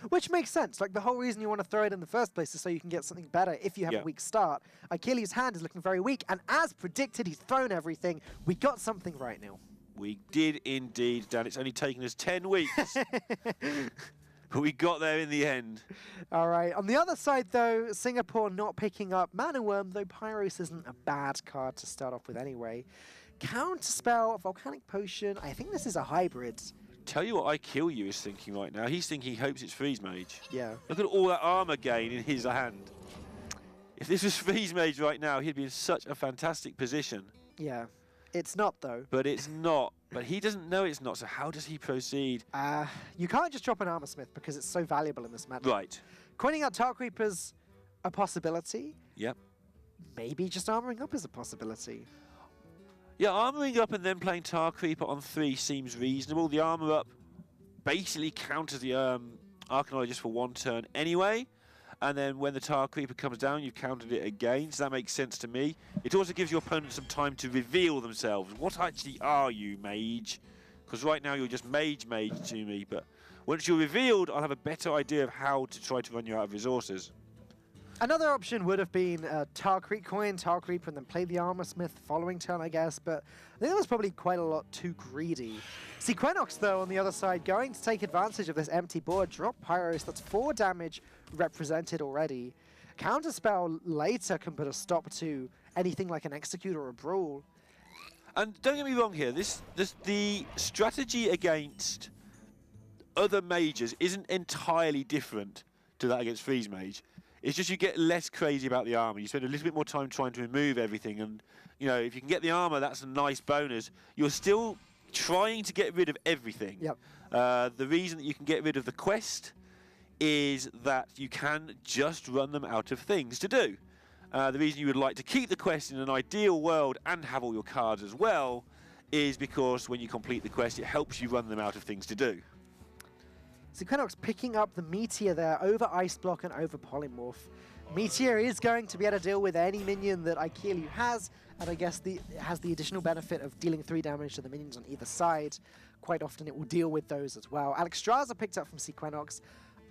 Which makes sense. Like, the whole reason you want to throw it in the first place is so you can get something better if you have a weak start. Achilles' hand is looking very weak, and as predicted, he's thrown everything. We got something right now. We did indeed, Dan. It's only taken us 10 weeks. But we got there in the end. All right. On the other side, though, Singapore not picking up Mana Worm, though Pyros isn't a bad card to start off with anyway. Counterspell, Volcanic Potion. I think this is a hybrid. Tell you what IKELU is thinking right now. He's thinking he hopes it's Freeze Mage. Yeah. Look at all that armor gain in his hand. If this was Freeze Mage right now, he'd be in such a fantastic position. Yeah. It's not, though. But it's not. But he doesn't know it's not, so how does he proceed? You can't just drop an Armor Smith because it's so valuable in this match. Right. Coining out Tar Creeper's a possibility. Yep. Maybe just armoring up is a possibility. Yeah, armoring up and then playing Tar Creeper on 3 seems reasonable. The armor up basically counters the Arcanologist for 1 turn anyway. And then when the Tar Creeper comes down, you've countered it again, so that makes sense to me. It also gives your opponent some time to reveal themselves. What actually are you, Mage? Because right now you're just Mage to me, but once you're revealed, I'll have a better idea of how to try to run you out of resources. Another option would have been Tar Creeper, and then play the Armor Smith following turn, I guess, but I think that was probably quite a lot too greedy. Sequenox, though, on the other side, going to take advantage of this empty board, drop Pyros, that's 4 damage represented already. Counterspell later can put a stop to anything like an Execute or a Brawl. And don't get me wrong here, the strategy against other mages isn't entirely different to that against Freeze Mage. It's just you get less crazy about the armor. You spend a little bit more time trying to remove everything, and you know, if you can get the armor, that's a nice bonus. You're still trying to get rid of everything. Yep. The reason that you can get rid of the quest is that you can just run them out of things to do. The reason you would like to keep the quest in an ideal world and have all your cards as well is because when you complete the quest, it helps you run them out of things to do. Sequenox picking up the Meteor there over Ice Block and over Polymorph. Meteor is going to be able to deal with any minion that Aikelu has, and I guess it has the additional benefit of dealing 3 damage to the minions on either side. Quite often it will deal with those as well. Alexstrasza picked up from Sequenox.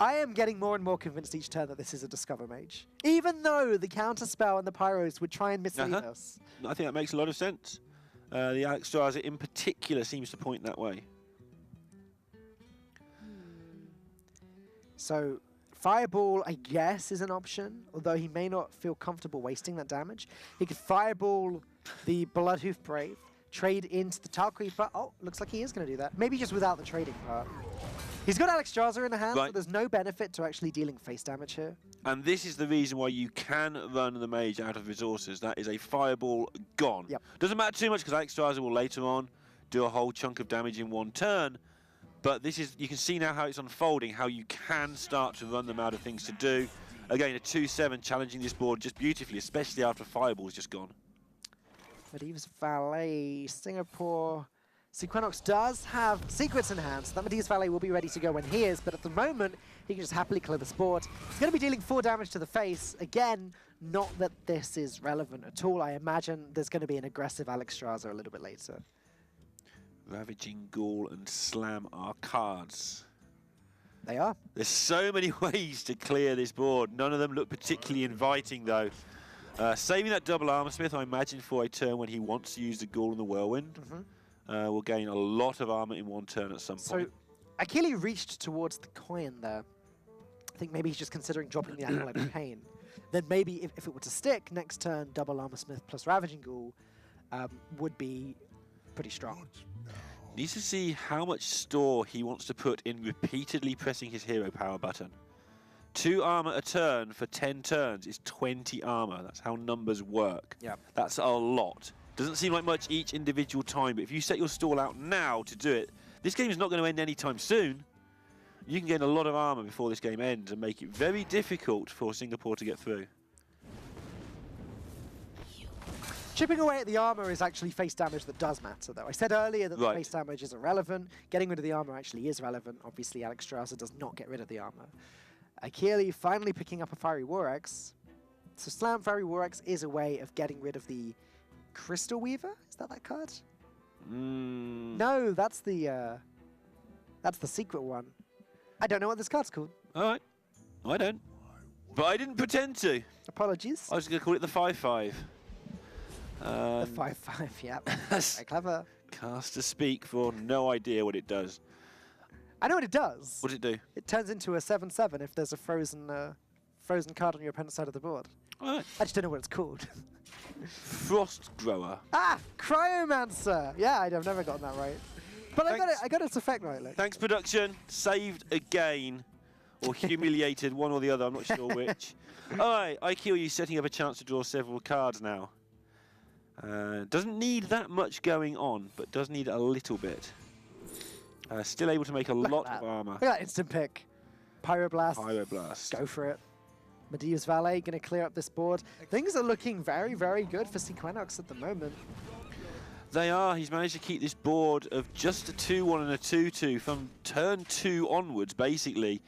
I am getting more and more convinced each turn that this is a Discover Mage. Even though the Counterspell and the Pyros would try and mislead us. I think that makes a lot of sense. The Alexstrasza in particular seems to point that way. So Fireball, I guess, is an option, although he may not feel comfortable wasting that damage. He could Fireball the Bloodhoof Brave, trade into the Tar Creeper. Oh, looks like he is going to do that. Maybe just without the trading part. He's got Alexstrasza in the hand, right. but there's no benefit to actually dealing face damage here. And this is the reason why you can run the Mage out of resources. That is a Fireball gone. Yep. Doesn't matter too much because Alexstrasza will later on do a whole chunk of damage in one turn. But this is, you can see now how it's unfolding, how you can start to run them out of things to do. Again, a 2-7 challenging this board just beautifully, especially after Fireball's just gone. Medivh's Valet, Singapore. Sequenox does have secrets in hand, so that Medivh's Valet will be ready to go when he is, but at the moment, he can just happily clear the board. He's going to be dealing 4 damage to the face. Again, not that this is relevant at all. I imagine there's going to be an aggressive Alexstrasza a little bit later. Ravaging Ghoul and Slam are cards. They are. There's so many ways to clear this board. None of them look particularly inviting, though. Saving that double Armor Smith, I imagine, for a turn when he wants to use the Ghoul and the Whirlwind. Will gain a lot of armor in one turn at some point. So, Achille reached towards the coin there. I think maybe he's just considering dropping the Acolyte of Pain. Then maybe, if it were to stick, next turn, double Armor Smith plus Ravaging Ghoul would be pretty strong. Needs to see how much store he wants to put in repeatedly pressing his hero power button. 2 armor a turn for 10 turns is 20 armor. That's how numbers work. Yep. That's a lot. Doesn't seem like much each individual time, but if you set your stall out now to do it, this game is not going to end anytime soon. You can gain a lot of armor before this game ends and make it very difficult for Singapore to get through. Chipping away at the armor is actually face damage that does matter, though. I said earlier that the face damage is irrelevant. Getting rid of the armor actually is relevant. Obviously, Alexstrasza does not get rid of the armor. Achille finally picking up a Fiery War Axe. So Slam Fiery War Axe is a way of getting rid of the Crystal Weaver? Is that card? No, that's the secret one. I don't know what this card's called. All right. I don't. But I didn't pretend to. Apologies. I was going to call it the 5-5. The 5-5, yeah. Very clever. Caster speak for no idea what it does. I know what it does. What does it do? It turns into a 7-7 if there's a frozen card on your opponent's side of the board. All right. I just don't know what it's called. Frost Grower. Ah, Cryomancer. Yeah, I've never gotten that right. But I got its effect right. Like. Thanks, production. Saved again. Or humiliated, one or the other, I'm not sure which. All right, IQ, setting up a chance to draw several cards now. Doesn't need that much going on, but does need a little bit. Still able to make a lot of armor. Look at that instant pick. Pyroblast. Pyroblast. Go for it. Medivh's Valet going to clear up this board. Things are looking very, very good for Sequenox at the moment. They are. He's managed to keep this board of just a 2-1 and a 2-2 from turn 2 onwards, basically.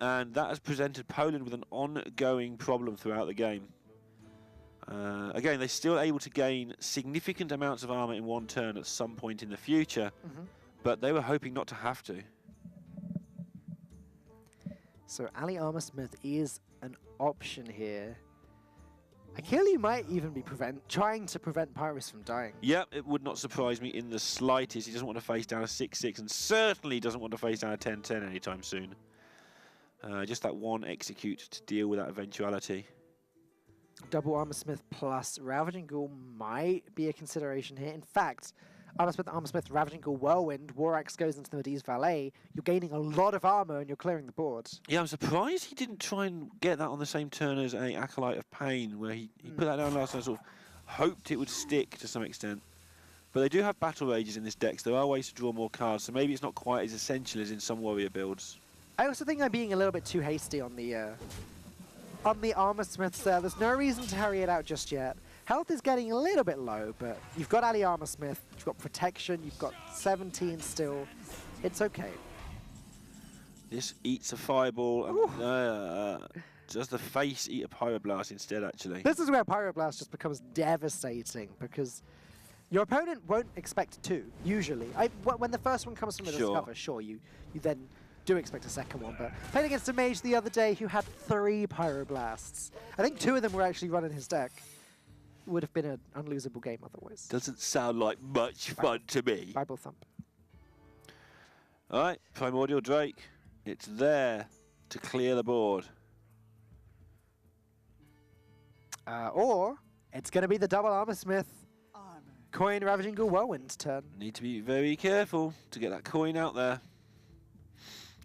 And that has presented Poland with an ongoing problem throughout the game. Again, they're still able to gain significant amounts of armor in one turn at some point in the future, but they were hoping not to have to. So Ali Armorsmith is an option here. Achille might even be trying to prevent Pyrus from dying. Yep, it would not surprise me in the slightest. He doesn't want to face down a 6-6 and certainly doesn't want to face down a 10-10 anytime soon. Just that one execute to deal with that eventuality. Double Armorsmith plus Ravaging Ghoul might be a consideration here. In fact, Armorsmith, Ravaging Ghoul, Whirlwind, War Axe goes into the Medivh's Valet. You're gaining a lot of armor and you're clearing the board. Yeah, I'm surprised he didn't try and get that on the same turn as a Acolyte of Pain, where he put that down last time, sort of hoped it would stick to some extent. But they do have Battle Rages in this deck, so there are ways to draw more cards, so maybe it's not quite as essential as in some Warrior builds. I also think I'm being a little bit too hasty on the Armorsmiths there. There's no reason to hurry it out just yet. Health is getting a little bit low, but you've got Ali Armorsmith, you've got protection, you've got 17 still. It's okay. This eats a fireball. Does the face eat a Pyroblast instead, actually? This is where Pyroblast just becomes devastating, because your opponent won't expect two, usually. When the first one comes from a Discover, sure, you then do expect a second one, but played against a Mage the other day who had 3 Pyroblasts. I think 2 of them were actually running his deck. Would have been an unlosable game otherwise. Doesn't sound like much fun to me. Bible thump. All right, Primordial Drake. It's there to clear the board. Or it's going to be the double Armor Smith coin Ravaging Ghoul Whirlwind turn. Need to be very careful to get that coin out there.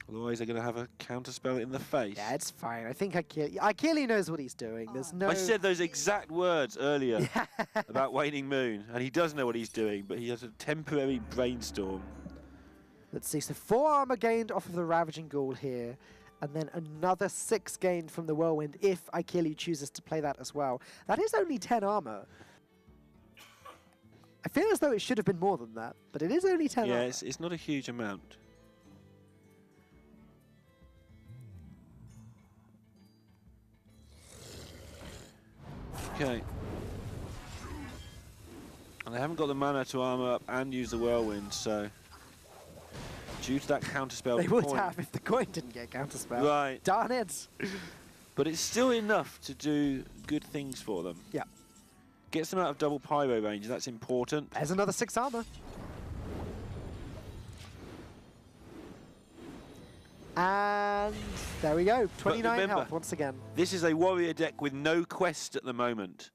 Otherwise, they're going to have a counterspell in the face. Yeah, it's fine. I think Achille knows what he's doing. There's no... I said those exact words earlier about Waning Moon, and he does know what he's doing, but he has a temporary brainstorm. Let's see. So 4 armor gained off of the Ravaging Ghoul here, and then another 6 gained from the Whirlwind if Achille chooses to play that as well. That is only 10 armor. I feel as though it should have been more than that, but it is only 10 armor. Yeah, it's not a huge amount. Okay. And they haven't got the mana to armor up and use the Whirlwind, so due to that counterspell They would point, have if the coin didn't get counterspell. right. Darn it. But it's still enough to do good things for them. Yeah. Gets them out of double pyro range, that's important. There's another 6 armor. And there we go. 29 remember, health once again. This is a warrior deck with no quest at the moment.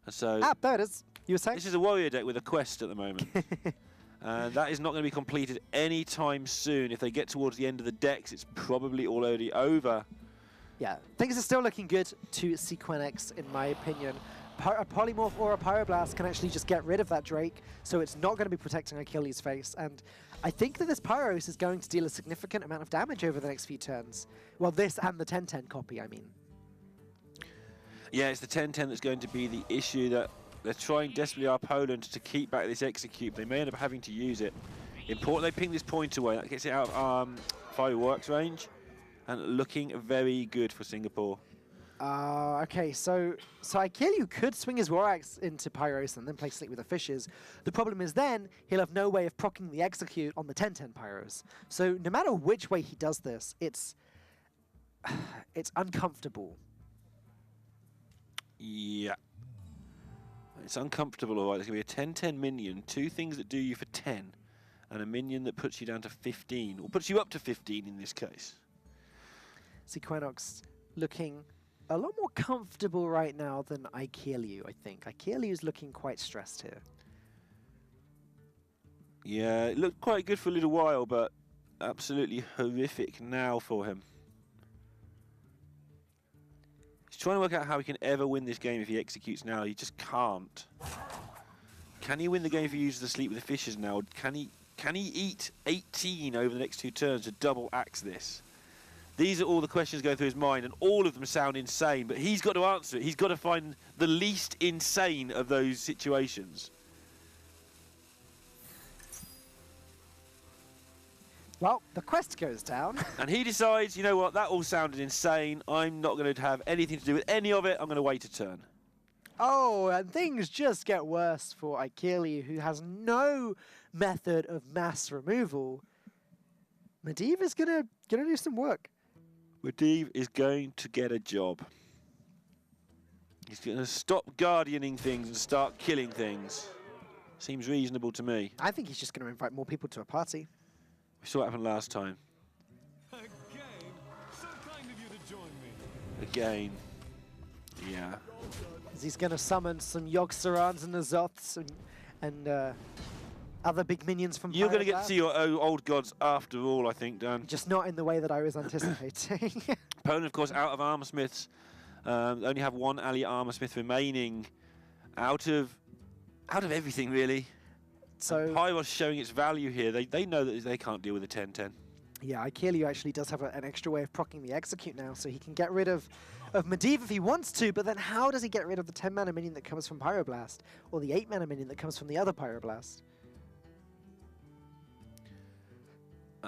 So There it is. You were saying? this is a warrior deck with a quest at the moment. And that is not going to be completed anytime soon. If they get towards the end of the decks, it's probably already over. Yeah, things are still looking good to Sequenix, in my opinion. A Polymorph or a Pyroblast can actually just get rid of that Drake, so it's not going to be protecting Achilles' face. And I think that this Pyros is going to deal a significant amount of damage over the next few turns. Well, this and the 10-10 copy, I mean. Yeah, it's the 10-10 that's going to be the issue, that they're trying desperately, our Poland, to keep back this execute. They may end up having to use it. Important they ping this point away. That gets it out of fireworks range. And looking very good for Singapore. Okay, so Achilles could swing his War Axe into Pyros and then play Sleep with the Fishes. The problem is then he'll have no way of proccing the execute on the 10-10 Pyros. So no matter which way he does this, it's uncomfortable. Yeah. It's uncomfortable, all right. There's going to be a 10-10 minion, 2 things that do you for 10, and a minion that puts you down to 15, or puts you up to 15 in this case. Sequenox looking a lot more comfortable right now than Achilles, I think. Achilles is looking quite stressed here. Yeah, it looked quite good for a little while, but absolutely horrific now for him. He's trying to work out how he can ever win this game if he executes now. He just can't. Can he win the game if he uses the Sleep with the Fishes now? Can he eat 18 over the next 2 turns to double axe this? These are all the questions going through his mind, and all of them sound insane, but he's got to answer it. He's got to find the least insane of those situations. Well, the quest goes down. And he decides, you know what, that all sounded insane. I'm not going to have anything to do with any of it. I'm going to wait a turn. Oh, and things just get worse for Achilles, who has no method of mass removal. Medivh is gonna do some work. Medivh is going to get a job. He's going to stop guardianing things and start killing things. Seems reasonable to me. I think he's just going to invite more people to a party. We saw what happened last time. Again, so kind of you to join me. Again. Yeah. He's going to summon some Yogg-Sarongs and Azoths and other big minions from You're going to get to Pyroblast. see your old gods after all, I think, Dan. Just not in the way that I was anticipating. Poland, of course, out of armor smiths. Only have 1 ally armor smith remaining. Out of everything, really. So Pyros showing its value here. They know that they can't deal with a 10-10. yeah, Achilles actually does have an extra way of proccing the execute now, so he can get rid of Medivh if he wants to, but then how does he get rid of the 10-mana minion that comes from Pyroblast, or the 8-mana minion that comes from the other Pyroblast?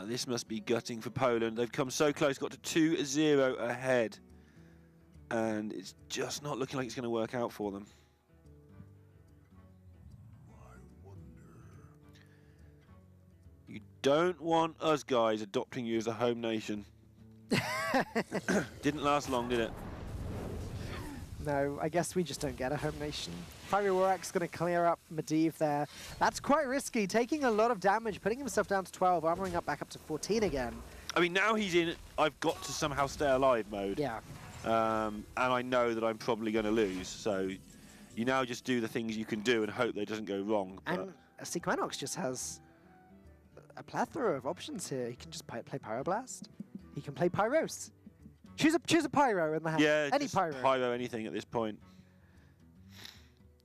This must be gutting for Poland. They've come so close, got to 2-0 ahead. and it's just not looking like it's going to work out for them. You don't want us guys adopting you as a home nation. Didn't last long, did it? No, I guess we just don't get a home nation. Pyrowarak's going to clear up Medivh there. That's quite risky, taking a lot of damage, putting himself down to 12, armoring up back up to 14 again. I mean, now he's in I've got to somehow stay alive mode. Yeah. And I know that I'm probably going to lose, so you now just do the things you can do and hope that it doesn't go wrong. And Sequanox just has a plethora of options here. He can just play Pyroblast. He can play Pyros. Choose a Pyro in the hand. Yeah, any just Pyro. anything at this point.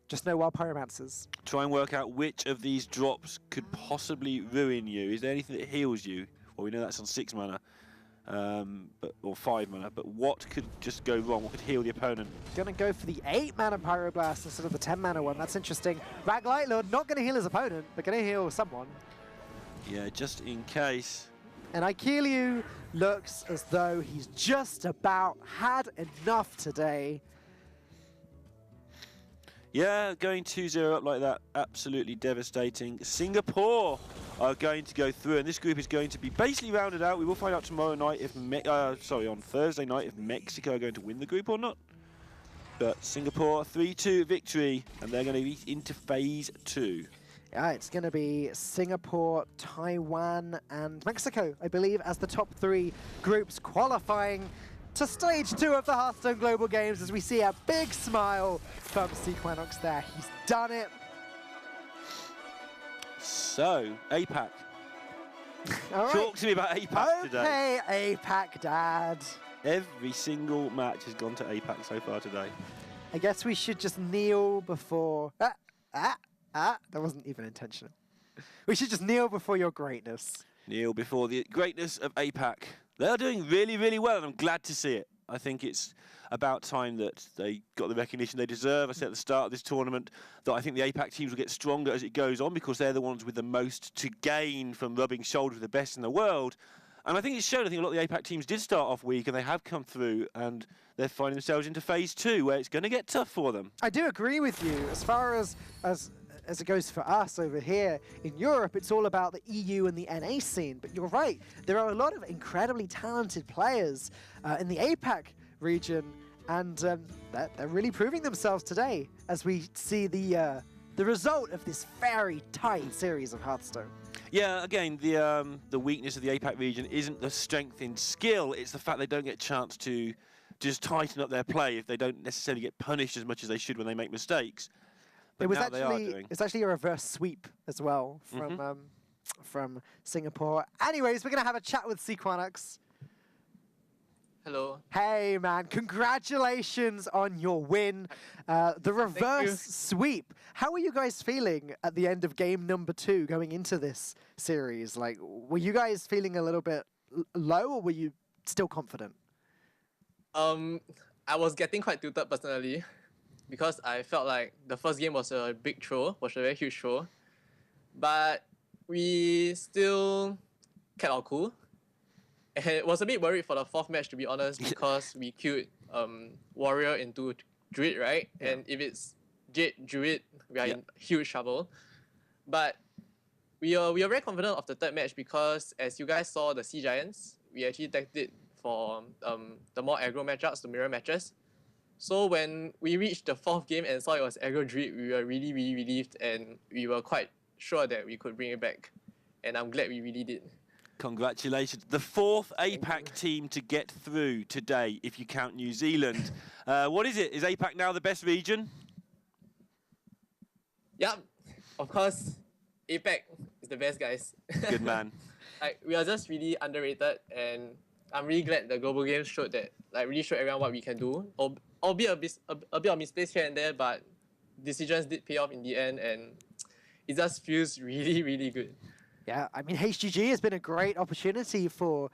Just no wild Pyromancers. Try and work out which of these drops could possibly ruin you. Is there anything that heals you? Well, we know that's on 6 mana, or 5 mana, but what could just go wrong? What could heal the opponent? Gonna go for the 8 mana Pyroblast instead of the 10 mana one. That's interesting. Rag Lightlord not gonna heal his opponent, but gonna heal someone. Yeah, just in case. And Aikeliu looks as though he's just about had enough today. Yeah, going 2-0 up like that, absolutely devastating. Singapore are going to go through, and this group is going to be basically rounded out. We will find out tomorrow night if, on Thursday night, if Mexico are going to win the group or not. But Singapore, 3-2 victory, and they're going to be into phase 2. Yeah, it's going to be Singapore, Taiwan, and Mexico, I believe, as the top 3 groups qualifying to stage 2 of the Hearthstone Global Games, as we see a big smile from Sequanox there. He's done it. So, APAC. All right. Talk to me about APAC today. Okay, APAC, Dad. Every single match has gone to APAC so far today. I guess we should just kneel before... that wasn't even intentional. We should just kneel before your greatness. Kneel before the greatness of APAC. They're doing really, really well, and I'm glad to see it. I think it's about time that they got the recognition they deserve. I said at the start of this tournament that I think the APAC teams will get stronger as it goes on because they're the ones with the most to gain from rubbing shoulders with the best in the world. And I think it's shown. I think a lot of the APAC teams did start off weak, and they have come through, and they're finding themselves into phase 2, where it's going to get tough for them. I do agree with you. As far as it goes for us over here in Europe, it's all about the EU and the NA scene. But you're right, there are a lot of incredibly talented players in the APAC region, and they're really proving themselves today as we see the result of this very tight series of Hearthstone. Yeah, again, the weakness of the APAC region isn't the strength in skill, it's the fact they don't get a chance to just tighten up their play if they don't necessarily get punished as much as they should when they make mistakes. But it's actually a reverse sweep as well from Singapore. Anyways, we're gonna have a chat with Sequanox. Hello. Hey man, congratulations on your win. The reverse sweep. How are you guys feeling at the end of game number 2 going into this series? Like, were you guys feeling a little bit low, or were you still confident? I was getting quite tilted personally, because I felt like the first game was a big throw, was a very huge throw. But we still kept our cool. And it was a bit worried for the 4th match, to be honest, because we queued Warrior into Druid, right? Yeah. And if it's Jade Druid, we are in huge trouble. But we are very confident of the 3rd match because, as you guys saw, the Sea Giants, we actually tagged it for the more aggro matchups, the mirror matches. So when we reached the 4th game and saw it was aggro Druid, we were really, really relieved, and we were quite sure that we could bring it back. And I'm glad we really did. Congratulations. The 4th APAC team to get through today, if you count New Zealand. What is it? Is APAC now the best region? Yeah, of course, APAC is the best, guys. Good man. We are just really underrated, and I'm really glad the Global Games showed that, really showed everyone what we can do. Albeit a bit of mistakes here and there, but decisions did pay off in the end, and it just feels really, really good. Yeah, I mean, HGG has been a great opportunity for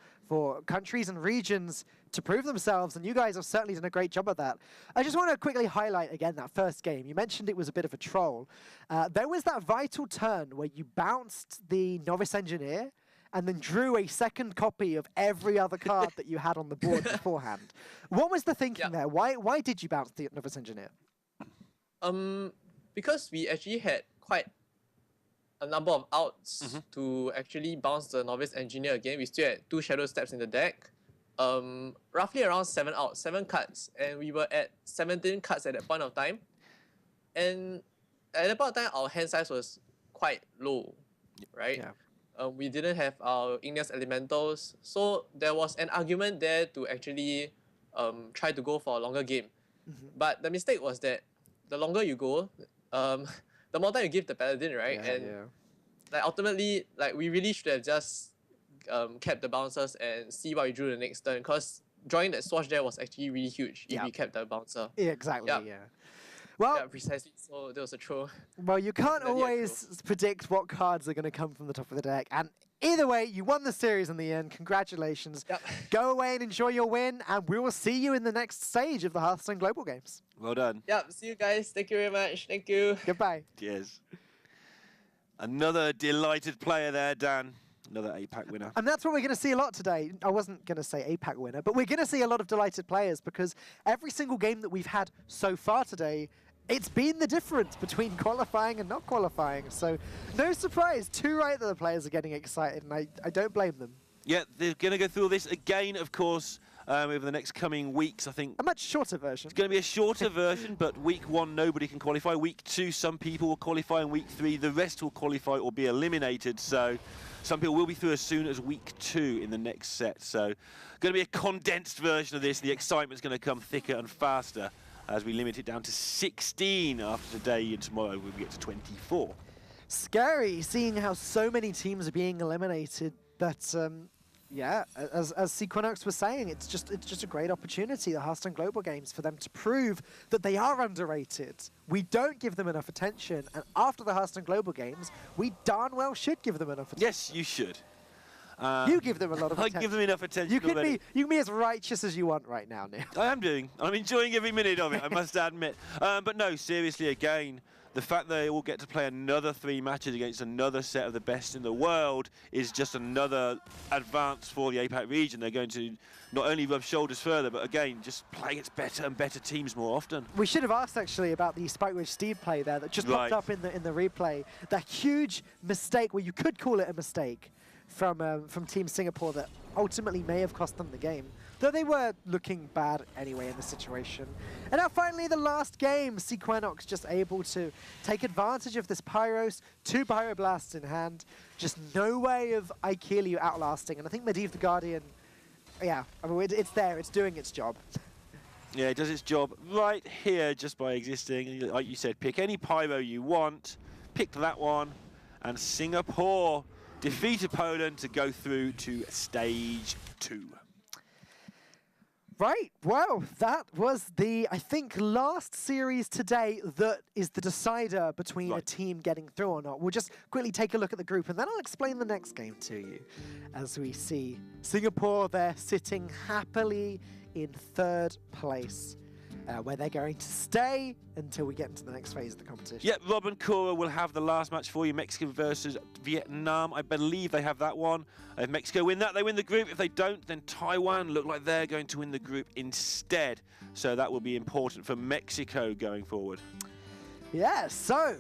countries and regions to prove themselves, and you guys have certainly done a great job of that. I just want to quickly highlight again that first game. You mentioned it was a bit of a troll. There was that vital turn where you bounced the Novice Engineer, and then drew a second copy of every other card that you had on the board beforehand. What was the thinking there? Why did you bounce the Novice Engineer? Because we actually had quite a number of outs to actually bounce the Novice Engineer again. We still had 2 Shadow Steps in the deck. Roughly around 7 outs, 7 cards, and we were at 17 cards at that point of time. And at that point of time, our hand size was quite low, right? Yeah. We didn't have our Igneous Elementals, so there was an argument there to actually try to go for a longer game. But the mistake was that the longer you go, the more time you give the Paladin, right? Like ultimately, like we really should have just kept the bouncers and see what we drew the next turn, because drawing that swatch there was actually really huge if we kept the bouncer. Yeah, exactly, yeah. Well, yeah, precisely. So there was a throw. Well, you can't always predict what cards are going to come from the top of the deck. And either way, you won the series in the end. Congratulations. Go away and enjoy your win, and we will see you in the next stage of the Hearthstone Global Games. Well done. Yep, see you guys. Thank you very much. Thank you. Goodbye. Cheers. Another delighted player there, Dan. Another APAC winner. And that's what we're going to see a lot today. I wasn't going to say APAC winner, but we're going to see a lot of delighted players, because every single game that we've had so far today, it's been the difference between qualifying and not qualifying. So no surprise, 2 right that the players are getting excited, and I don't blame them. Yeah, they're going to go through all this again, of course, over the next coming weeks, I think. A much shorter version. It's going to be a shorter version, but week 1, nobody can qualify. Week 2, some people will qualify. In week 3, the rest will qualify or be eliminated. So some people will be through as soon as week 2 in the next set. So going to be a condensed version of this. The excitement's going to come thicker and faster as we limit it down to 16 after today, and tomorrow we'll get to 24. Scary, seeing how so many teams are being eliminated, but yeah, as Sequinox was saying, it's just a great opportunity, the Hearthstone Global Games, for them to prove that they are underrated. We don't give them enough attention, and after the Hearthstone Global Games, we darn well should give them enough attention. Yes, you should. You give them a lot of attention. I give them enough attention. You can be as righteous as you want right now, Neil. I am doing. I'm enjoying every minute of it, I must admit. But no, seriously, again, the fact that they all get to play another 3 matches against another set of the best in the world is just another advance for the APAC region. They're going to not only rub shoulders further, but again, just play against better and better teams more often. We should have asked actually about the Spikewitch Steed play there that just popped up in the replay. That huge mistake, well, you could call it a mistake, from Team Singapore that ultimately may have cost them the game, though they were looking bad anyway in the situation. And now finally the last game, Sequinox just able to take advantage of this Pyros, 2 Pyroblasts in hand, just no way of Aikiliu outlasting, and I think Medivh the Guardian, yeah, I mean, it's there, it's doing its job. Yeah, it does its job right here just by existing. Like you said, pick any Pyro you want, pick that one, and Singapore defeated Poland to go through to stage 2. Right, well, that was the, I think, last series today that is the decider between a team getting through or not. We'll just quickly take a look at the group, and then I'll explain the next game to you. As we see Singapore, they're sitting happily in 3rd place, where they're going to stay until we get into the next phase of the competition. Yep, Rob and Cora will have the last match for you. Mexico versus Vietnam. I believe they have that one. If Mexico win that, they win the group. If they don't, then Taiwan look like they're going to win the group instead. So that will be important for Mexico going forward. Yeah, so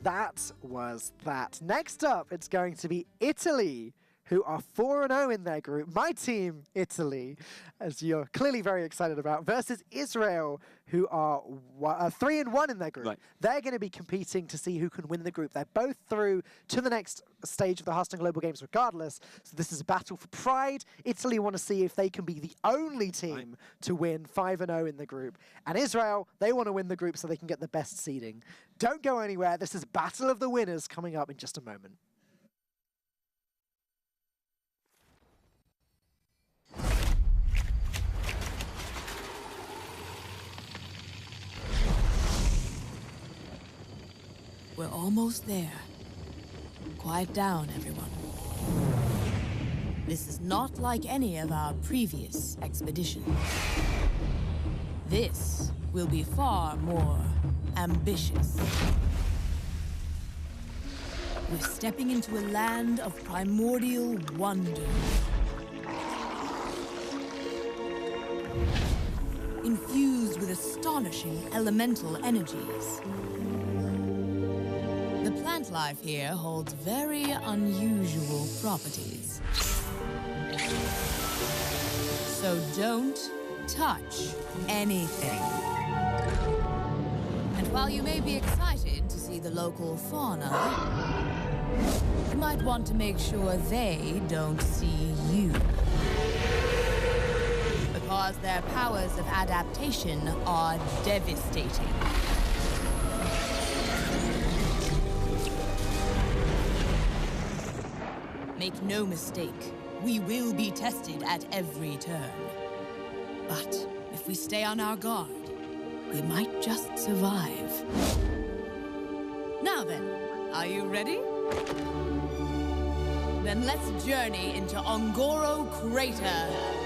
that was that. Next up, it's going to be Italy, who are 4-0 in their group. My team, Italy, as you're clearly very excited about, versus Israel, who are 3-1 in their group. Right. They're going to be competing to see who can win the group. They're both through to the next stage of the Hearthstone Global Games regardless. So this is a battle for pride. Italy want to see if they can be the only team to win 5-0 in the group. And Israel, they want to win the group so they can get the best seeding. Don't go anywhere. This is Battle of the Winners coming up in just a moment. We're almost there. Quiet down, everyone. This is not like any of our previous expeditions. This will be far more ambitious. We're stepping into a land of primordial wonder. Infused with astonishing elemental energies. The plant life here holds very unusual properties. So don't touch anything. And while you may be excited to see the local fauna, you might want to make sure they don't see you. Because their powers of adaptation are devastating. Make no mistake, we will be tested at every turn. But if we stay on our guard, we might just survive. Now then, are you ready? Then let's journey into Ongoro Crater.